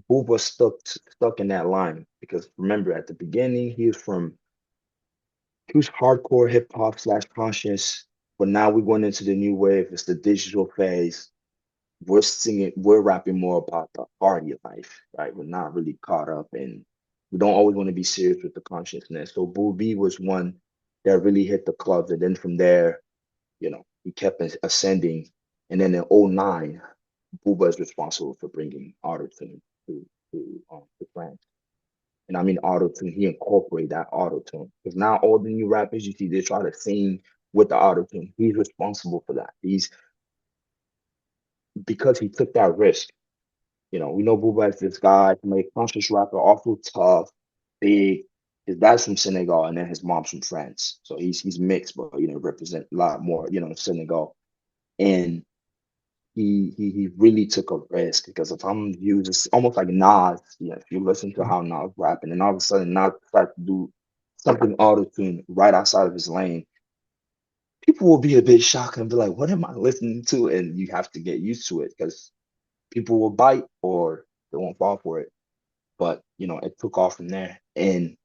Booba stuck in that line. Because remember, at the beginning, he was hardcore hip hop slash conscious, but now we're going into the new wave. It's the digital phase. We're rapping more about the party of life, right? We're not really caught up and we don't always want to be serious with the consciousness. So Bull B was one that really hit the clubs. And then from there, he kept ascending. And then in '09. Booba is responsible for bringing autotune to France. And I mean autotune, he incorporated that autotune. Because now all the new rappers you see, they try to sing with the autotune. He's responsible for that. He's because he took that risk. We know Booba is this guy, from a conscious rapper, also tough, big. His dad's from Senegal and then his mom's from France. So he's mixed, but represent a lot more, Senegal. And he really took a risk because if I'm you just almost like Nas, if you listen to how Nas rapping and all of a sudden Nas starts to do something auto tune right outside of his lane, people will be a bit shocked and be like, what am I listening to? And you have to get used to it because people will bite or they won't fall for it. But it took off from there. And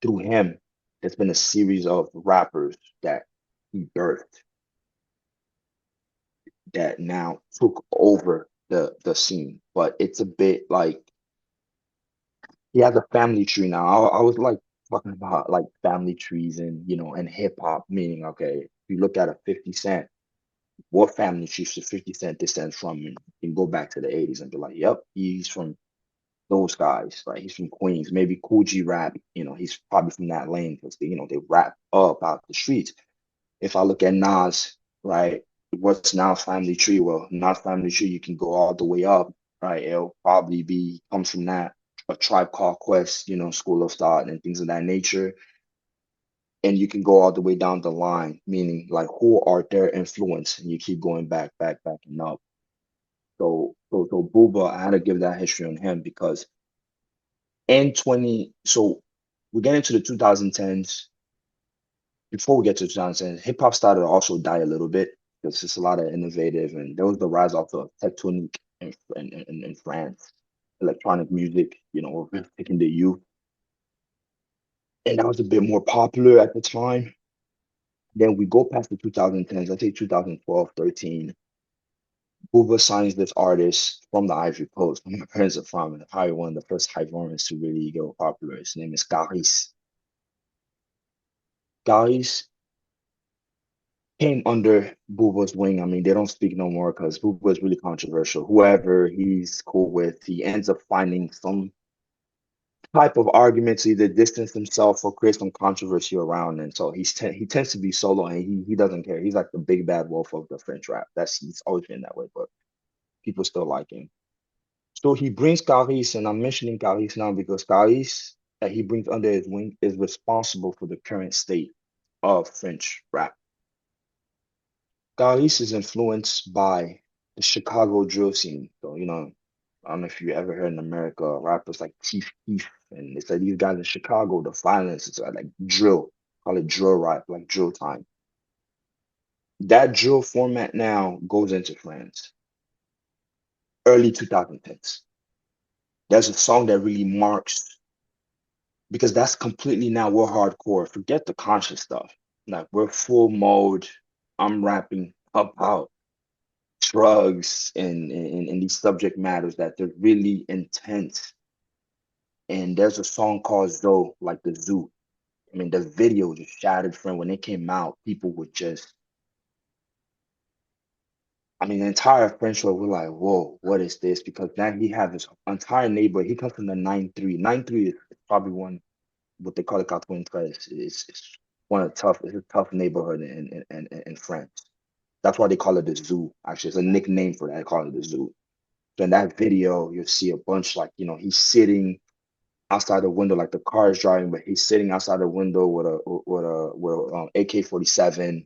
through him, there's been a series of rappers that he birthed that now took over the scene. But it's a bit like he has a family tree now. I was like talking about like family trees and and hip hop, meaning okay, if you look at a 50 Cent, what family tree should 50 Cent descend from? And you can go back to the 80s and be like, yep, he's from those guys. Like he's from Queens. Maybe Cool G rap, he's probably from that lane because they rap up out the streets. If I look at Nas, right, what's Nas family tree? Well, Nas family tree, you can go all the way up, right? It'll probably be comes from that a Tribe Called Quest, school of thought and things of that nature. And you can go all the way down the line, meaning like who are their influence, and you keep going back, back, back, and up. So Booba, I had to give that history on him because so we get into the 2010s. Before we get to 2010s, hip hop started to also die a little bit because it's a lot of innovative, and there was the rise of the tectonic in France, electronic music, were really taking the youth, and that was a bit more popular at the time. Then we go past the 2010s, I think 2012, 13. Booba signs this artist from the Ivory Coast. My parents are from, and probably one of the first Ivorians to really go popular. His name is Caris. Caris came under Booba's wing. I mean, they don't speak no more because Booba is really controversial. Whoever he's cool with, he ends up finding some type of argument to either distance himself or create some controversy around. And so he tends to be solo, and he doesn't care. He's like the big bad wolf of the French rap. He's always been that way, but people still like him. So he brings Caris, and I'm mentioning Caris now because Caris that he brings under his wing is responsible for the current state of French rap. Caris is influenced by the Chicago drill scene. So, I don't know if you ever heard in America rappers like Chief Keef, and it's like these guys in Chicago, the violence is like drill, call it drill rap, like drill time. That drill format now goes into France, early 2010s. There's a song that really marks because that's completely now we're hardcore. Forget the conscious stuff. Like we're full mode. I'm rapping about drugs and these subject matters that they're really intense. And there's a song called Zoe, like the zoo. I mean, the video just shattered friend. When it came out, people would just, I mean, the entire French world were like, whoa, what is this? Because now he has his entire neighborhood. He comes from the 9-3. 9-3 is probably one, what they call it, 93. It's one of the tough, it's a tough neighborhood in France. That's why they call it the zoo. Actually, it's a nickname for that. They call it the zoo. So in that video, you'll see a bunch like, he's sitting outside the window, like the car is driving, but he's sitting outside the window with a AK-47.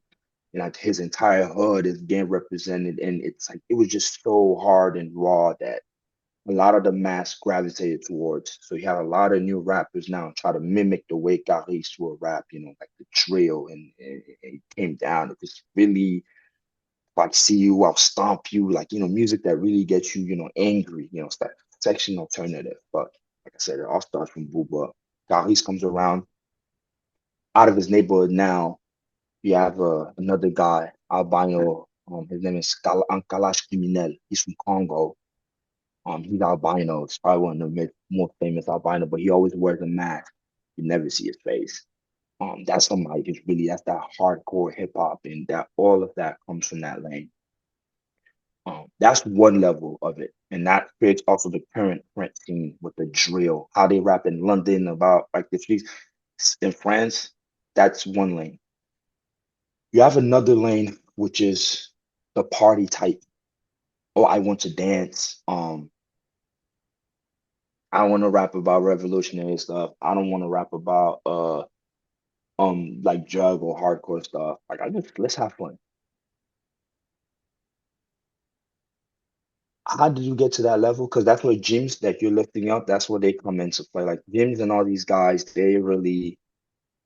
Like his entire hood is being represented, and it's like it was just so hard and raw that a lot of the mass gravitated towards. So you have a lot of new rappers now try to mimic the way Caris will rap, like the drill, and it came down. It was really like see you, I'll stomp you, like music that really gets you, angry, it's that section alternative. But like I said, it all starts from Booba. Caris comes around out of his neighborhood now. You have another guy, albino. His name is Kalash Criminel. He's from Congo. He's albino. He's probably one of the most famous albino, but he always wears a mask. You never see his face. That's somebody who's really that's that hardcore hip hop, and that all of that comes from that lane. That's one level of it. And that creates also the current French scene with the drill, how they rap in London about like the streets. In France, that's one lane. You have another lane, which is the party type. Oh, I want to dance. I want to rap about revolutionary stuff. I don't want to rap about like drug or hardcore stuff. Like I just let's have fun. How did you get to that level? Because that's where gyms that you're lifting up, that's where they come into play. Like gyms and all these guys, they're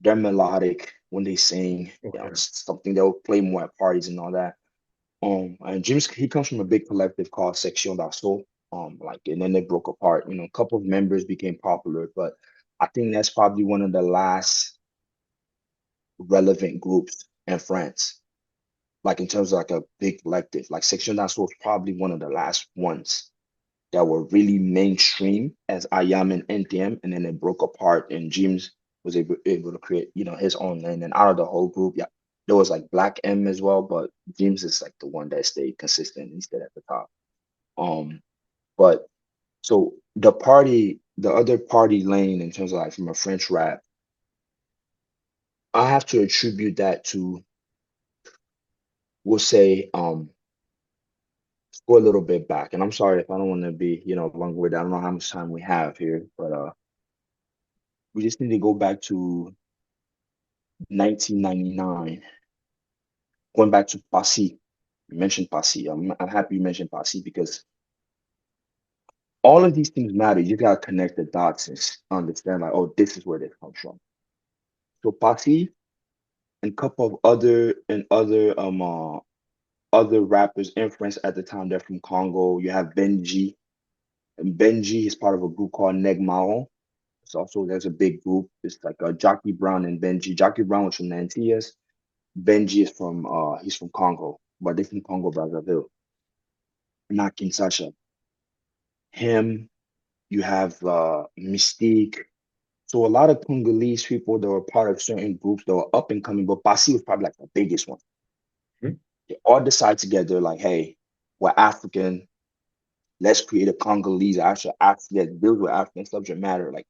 melodic when they sing. You know, Okay. it's something they'll play more at parties and all that. And James, he comes from a big collective called Section d'Assaut. Like, and then they broke apart. You know, a couple of members became popular, but I think that's probably one of the last relevant groups in France. Like in terms of like a big collective, like Section d'Assaut was probably one of the last ones that were really mainstream as I Am and NTM, and then it broke apart, and James was able to create, you know, his own lane. And out of the whole group, yeah, there was like Black M as well, but James is like the one that stayed consistent. He stayed at the top. Um, but so the other party lane in terms of like from a French rap, I have to attribute that to, we'll say, go a little bit back. And I'm sorry if I don't want to be, you know, long-winded. I don't know how much time we have here, but we just need to go back to 1999, going back to Passy. You mentioned Passy. I'm happy you mentioned Passy because all of these things matter. You gotta connect the dots and understand like, oh, this is where this comes from. So Passy and a couple of other rappers influenced at the time. They're from Congo. You have Benji, and Benji is part of a group called Neg Mao. It's also there's a big group. It's like Jockey Brown and Benji. Jockey Brown was from the Antilles. Benji is from he's from Congo, but they're from Congo Brazzaville, not Kinshasa. Him, you have Mystique. So a lot of Congolese people that were part of certain groups that were up and coming, but Basi was probably like the biggest one. Mhm. They all decide together, like, hey, we're African. Let's create a Congolese actual African that deals with African subject matter. Like,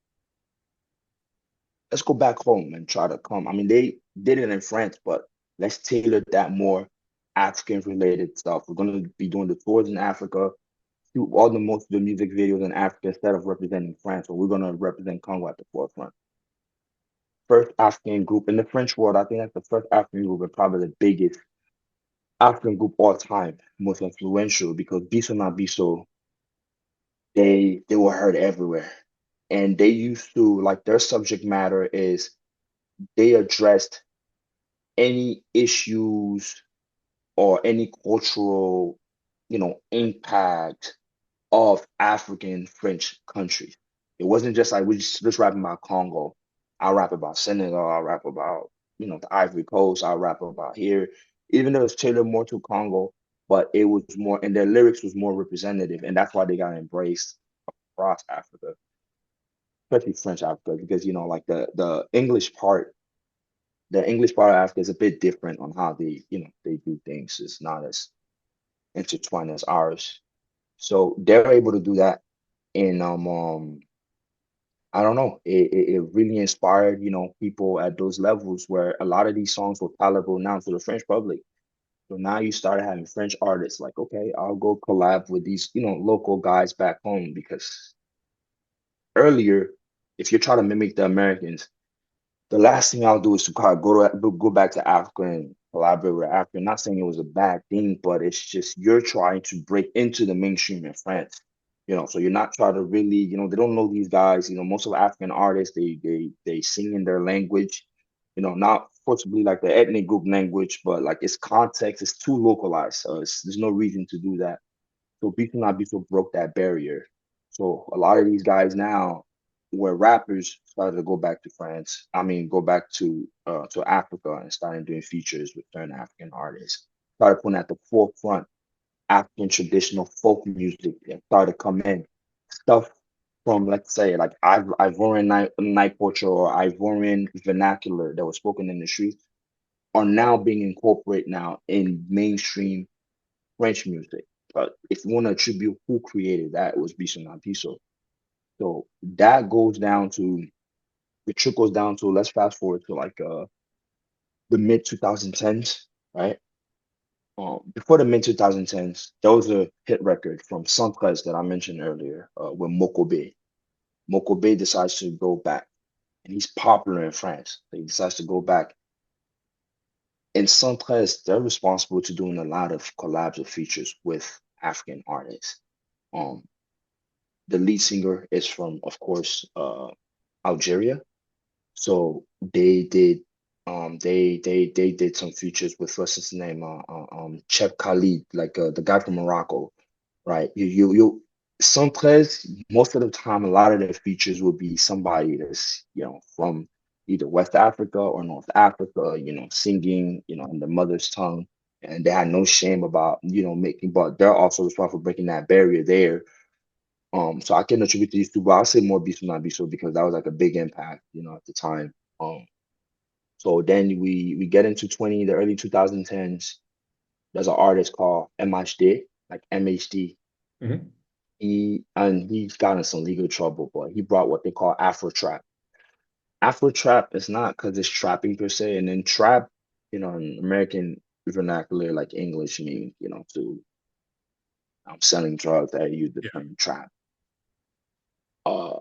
let's go back home and try to come. I mean, they did it in France, but let's tailor that more African related stuff. We're gonna be doing the tours in Africa, do all the most of the music videos in Africa instead of representing France. So we're gonna represent Congo at the forefront. First African group in the French world, I think that's the first African group and probably the biggest African group all time, most influential because Biso na Biso, they were heard everywhere. And they used to like their subject matter is they addressed any issues or any cultural, you know, impact of African French countries. It wasn't just like we just rapping about Congo. I'll rap about Senegal. I'll rap about, you know, the Ivory Coast. I'll rap about here. Even though it's tailored more to Congo, but it was more, and their lyrics was more representative, and that's why they got embraced across Africa, especially French Africa, because you know, like the English part of Africa is a bit different on how they, you know, they do things. It's not as intertwined as ours. So they're able to do that. And I don't know, it really inspired, you know, people at those levels where a lot of these songs were palatable now to the French public. So now you started having French artists like, okay, I'll go collab with these, you know, local guys back home because earlier, if you're trying to mimic the Americans, the last thing I'll do is to kind of go back to Africa and collaborate with Africa. Not saying it was a bad thing, but it's just you're trying to break into the mainstream in France. You know, so you're not trying to really, you know, they don't know these guys. You know, most of African artists they sing in their language. You know, not forcibly like the ethnic group language, but like its context is too localized. So there's no reason to do that. So Beats Not Beats broke that barrier. So a lot of these guys now, where rappers started to go back to France, I mean, go back to Africa and started doing features with certain African artists. Started putting at the forefront African traditional folk music and started to come in stuff from, let's say, like Ivorian night culture or Ivorian vernacular that was spoken in the streets are now being incorporated now in mainstream French music. but if you want to attribute who created that, it was Biso na Biso. So that goes down to, it trickles down to, let's fast forward to like the mid 2010s, right? Before the mid 2010s, there was a hit record from Centrez that I mentioned earlier, with Mokobe. Mokobe decides to go back, and he's popular in France. So he decides to go back. And Centrez, they're responsible to doing a lot of collabs or features with African artists. Um, the lead singer is from, of course, Algeria. So they did some features with, what's his name, Chef Khalid, like the guy from Morocco, right? Centrez, most of the time, a lot of their features will be somebody that's, from either West Africa or North Africa, singing, in the mother's tongue. And they had no shame about, making, but they're also responsible for breaking that barrier there. So I can attribute these two, but I'll say more Biso na Biso because that was like a big impact, at the time. So then we get into the early 2010s. There's an artist called MHD, like MHD. Mhm. He's got in some legal trouble, but he brought what they call Afro trap. Afro trap is not because it's trapping per se, and then trap, in American vernacular, like English, means, to selling drugs that use the Yeah. term trap. Uh,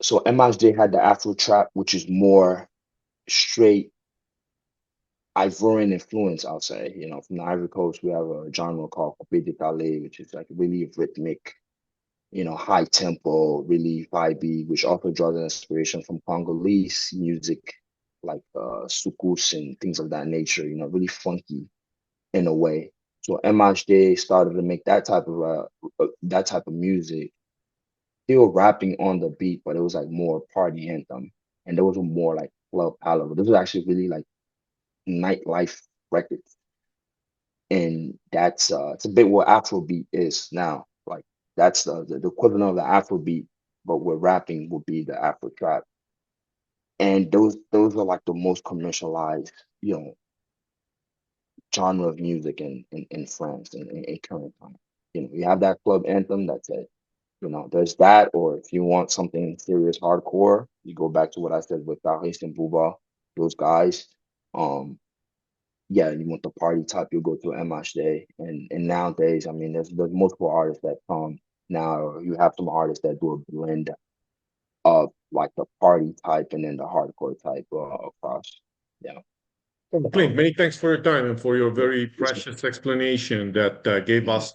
so MHD had the Afro trap, which is more straight Ivorian influence, I'll say. From the Ivory Coast, we have a genre called Coupé Décalé, which is like really rhythmic, high tempo, really vibey, which also draws inspiration from Congolese music, like soukous and things of that nature, really funky in a way. So MHD started to make that type of music, still rapping on the beat, but it was like more party anthem. And there was a more like club caliber. This was actually really like nightlife records. And that's it's a bit what Afrobeat is now. Like that's the equivalent of the Afrobeat, but where rapping would be the Afro trap. And those are like the most commercialized, genre of music in France in current time. You have that club anthem, that's it. There's that, or if you want something serious hardcore, you go back to what I said with Paris and Booba, those guys. Um, yeah, you want the party type, you'll go to MH Day. And nowadays, I mean, there's multiple artists that come now. You have some artists that do a blend of like the party type and then the hardcore type across. Yeah. Well, Clint, many thanks for your time and for your Yeah. very It's good. precious explanation that gave Mhm, us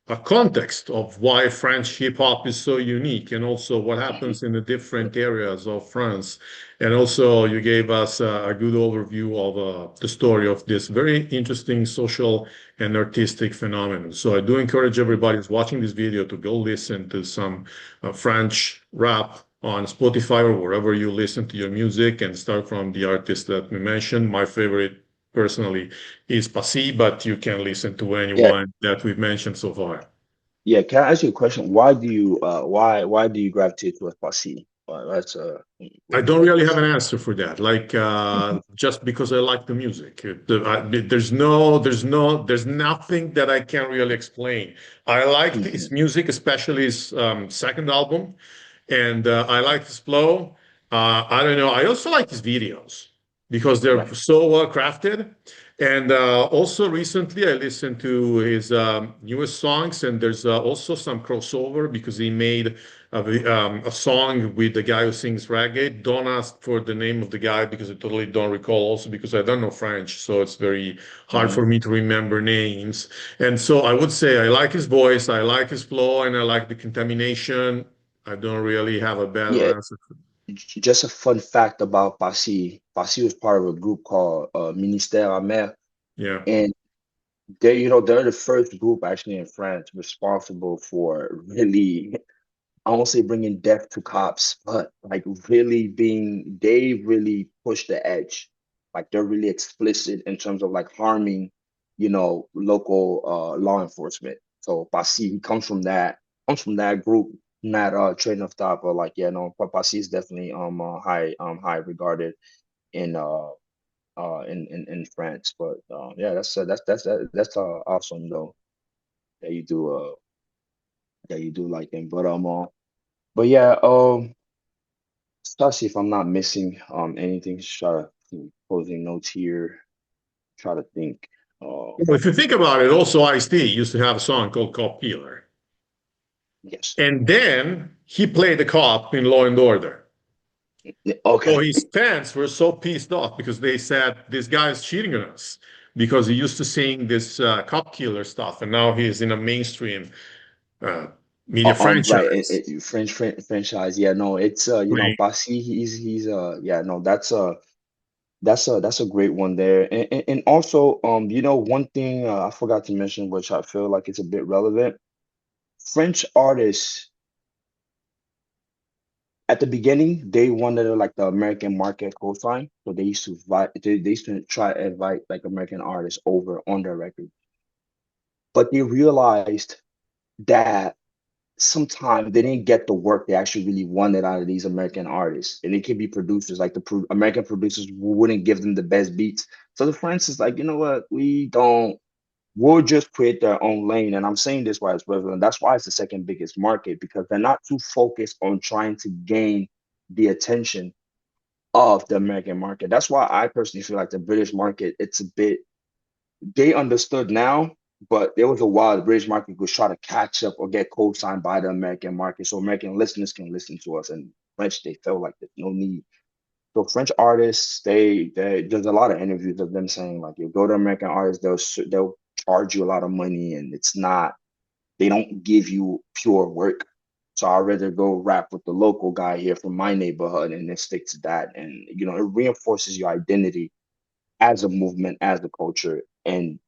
a context of why French hip hop is so unique and also what mhm. happens in the different areas of France. And also, you gave us a good overview of the story of this very interesting social and artistic phenomenon. So, I do encourage everybody who's watching this video to go listen to some French rap on Spotify or wherever you listen to your music and start from the artist that we mentioned. My favorite personally is Passy, but you can listen to Yeah, anyone that we've mentioned so far. yeah. Can I ask you a question? Why do you gravitate towards Passy? That's I what don't makes really have an Passy? answer for that. Like Mhm, just because I like the music. There's nothing that I can really explain. I liked his mhm, music, especially his second album, and I like his flow. I don't know. I also like his videos because they're right. so well crafted. And also recently, I listened to his newest songs, and there's also some crossover because he made a song with the guy who sings reggae. Don't ask for the name of the guy because I totally don't recall. Also because I don't know French, so it's very hard Mhm. for me to remember names. And so I would say I like his voice, I like his flow, and I like the contamination. I don't really have a better Yeah. answer. Just a fun fact about Passy. Passy was part of a group called Ministère Amer, Yeah. and they're the first group actually in France responsible for really, I won't say bringing death to cops, but like really they really push the edge. Like they're really explicit in terms of like harming, local law enforcement. So Passy, he comes from that group, not train of thought, but like, yeah, no, Passy is definitely high regarded in in France. But yeah, that's awesome though. that you do like him. But yeah, let's see if I'm not missing anything. Just try to closing notes here. Try to think. Well, if you think about it, also Ice-T used to have a song called Cop Killer. Yes. And then he played the cop in Law and Order. So Okay. his fans were so pissed off because they said, this guy is cheating on us because he used to sing this cop killer stuff. And now he's in a mainstream uh, media Right. franchise. Franchise. Yeah. No. It's Basi. Yeah. No. That's a great one there. And also one thing I forgot to mention, which I feel like it's a bit relevant. French artists at the beginning, they wanted like the American market cosign, so they used to they used to try to invite like American artists over on their record, but they realized that sometimes they didn't get the work they actually really wanted out of these American artists, and it could be producers like the American producers who wouldn't give them the best beats. So the French is like, you know what, we'll just create their own lane. And I'm saying this why it's relevant. That's why it's the second biggest market, because they're not too focused on trying to gain the attention of the American market. That's why I personally feel like the British market, it's a bit, they understood now, but there was a while the British market was trying to catch up or get co-signed by the American market so American listeners can listen to us. And French, they felt like there's no need. So French artists, they there's a lot of interviews of them saying like, you go to American artists, they'll charge you a lot of money, and it's not, they don't give you pure work. So I'd rather go rap with the local guy here from my neighborhood and then stick to that. And it reinforces your identity as a movement, as a culture. And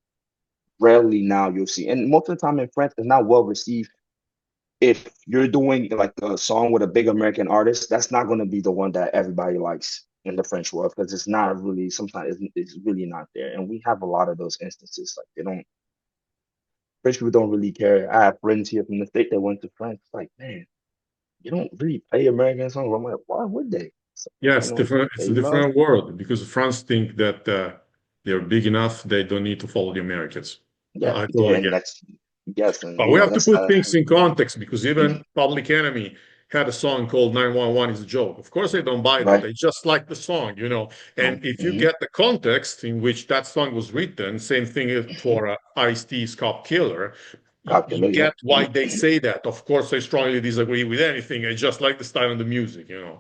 rarely now you'll see, and most of the time in France, it's not well received. If you're doing like a song with a big American artist, that's not going to be the one that everybody likes in the French world, because it's not really, sometimes it's really not there. And we have a lot of those instances. Like they don't, French people don't really care. I have friends here from the state that went to France. It's like, man, you don't really play American songs. I'm like, why would they? So, Yes, different. It's they a love. different world because France think that they're big enough. They don't need to follow the Americans. Yeah, I yeah, totally and get it. that's, yes, and But we have to that's put things in context because even Public Enemy had a song called 911 is a joke. Of course, they don't buy that. right. They just like the song. And if you Mm-hmm. get the context in which that song was written, same thing Hmm. for Ice-T's Cop Killer, you Popular, get yep. why they say that. Of course, I strongly disagree with anything. I just like the style of the music. Yeah,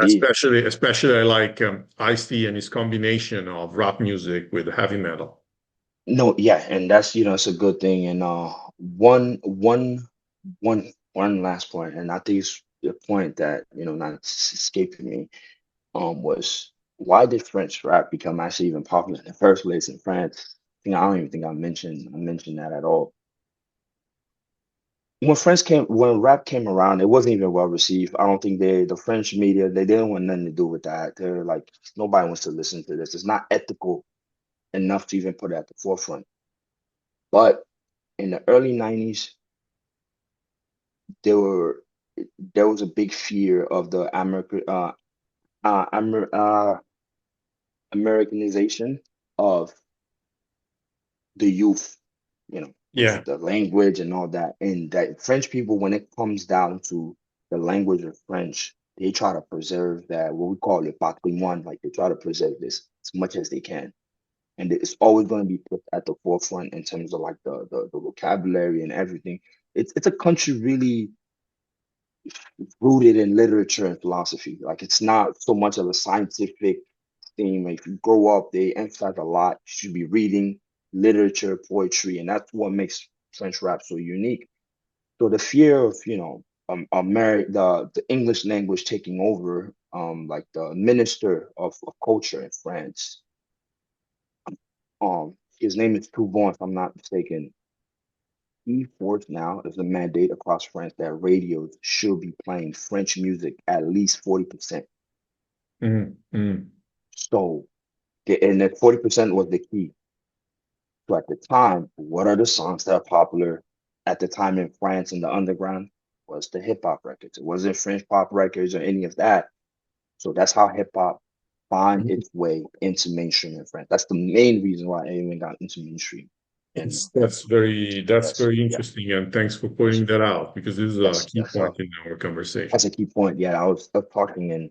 indeed. Especially I like Ice-T and his combination of rap music with heavy metal. No, yeah, and that's it's a good thing. And one last point, and I think it's the point that not escaping me, was why did French rap become actually even popular in the first place in France? I don't even think I mentioned that at all. When rap came around, it wasn't even well received. I don't think the French media, they didn't want nothing to do with that. They're like, nobody wants to listen to this. It's not ethical enough to even put it at the forefront. But in the early 90s, there were there was a big fear of the Americanization of the youth, with Yeah. the language and all that. And that French people, when it comes down to the language of French, they try to preserve that, what we call le patrimoine, like they try to preserve this as much as they can. And it's always going to be put at the forefront in terms of like the vocabulary and everything. It's a country really rooted in literature and philosophy. Like it's not so much of a scientific theme. Like if you grow up, they emphasize a lot. You should be reading literature, poetry, and that's what makes French rap so unique. So the fear of the English language taking over, like the minister of culture in France, his name is Toubon, if I'm not mistaken. He forced now as a mandate across France that radios should be playing French music at least 40%. Mhm, mhm. So, and that 40% was the key. So at the time, what are the songs that are popular at the time in France in the underground? Was the hip hop records. It wasn't French pop records or any of that. So that's how hip hop find its way into mainstream in France. That's the main reason why it even got into mainstream. And That's very yeah, interesting, and thanks for pointing that out because this is a key yes. point in our conversation. That's a key point. Yeah, I was talking in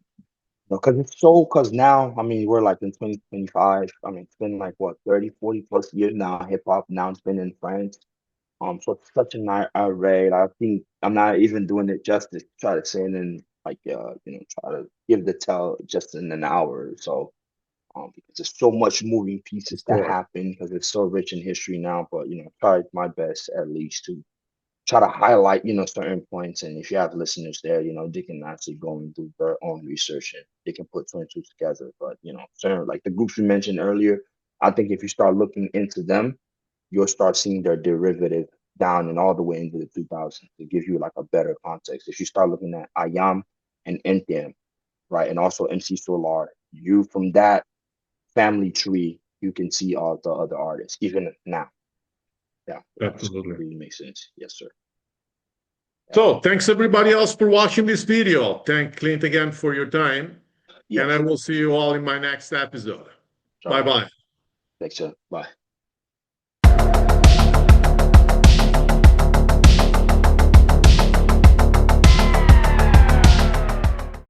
because because now, I mean, we're like in 2025. I mean, it's been like what 30, 40 plus years now, hip hop. Now it's been in France. So it's such an array. I think I'm not even doing it justice. Try to say it in like try to give the tell just in an hour or so. Because there's so much moving pieces Of that course. happen because it's so rich in history now. But try my best at least to try to highlight, certain points. And if you have listeners there, they can actually go and do their own research and they can put two and two together. But, certain like the groups we mentioned earlier, I think if you start looking into them, you'll start seeing their derivative down and all the way into the 2000s to give you like a better context. If you start looking at Ayam and Ntm, right, and also MC Solaar, you from that family tree, you can see all the other artists, even now. Yeah, it Absolutely. really makes sense. Yes, sir. So thanks everybody else for watching this video. Thank Clint again for your time. And I Yes. will see you all in my next episode. All right. Bye-bye. Thanks, sir. Bye.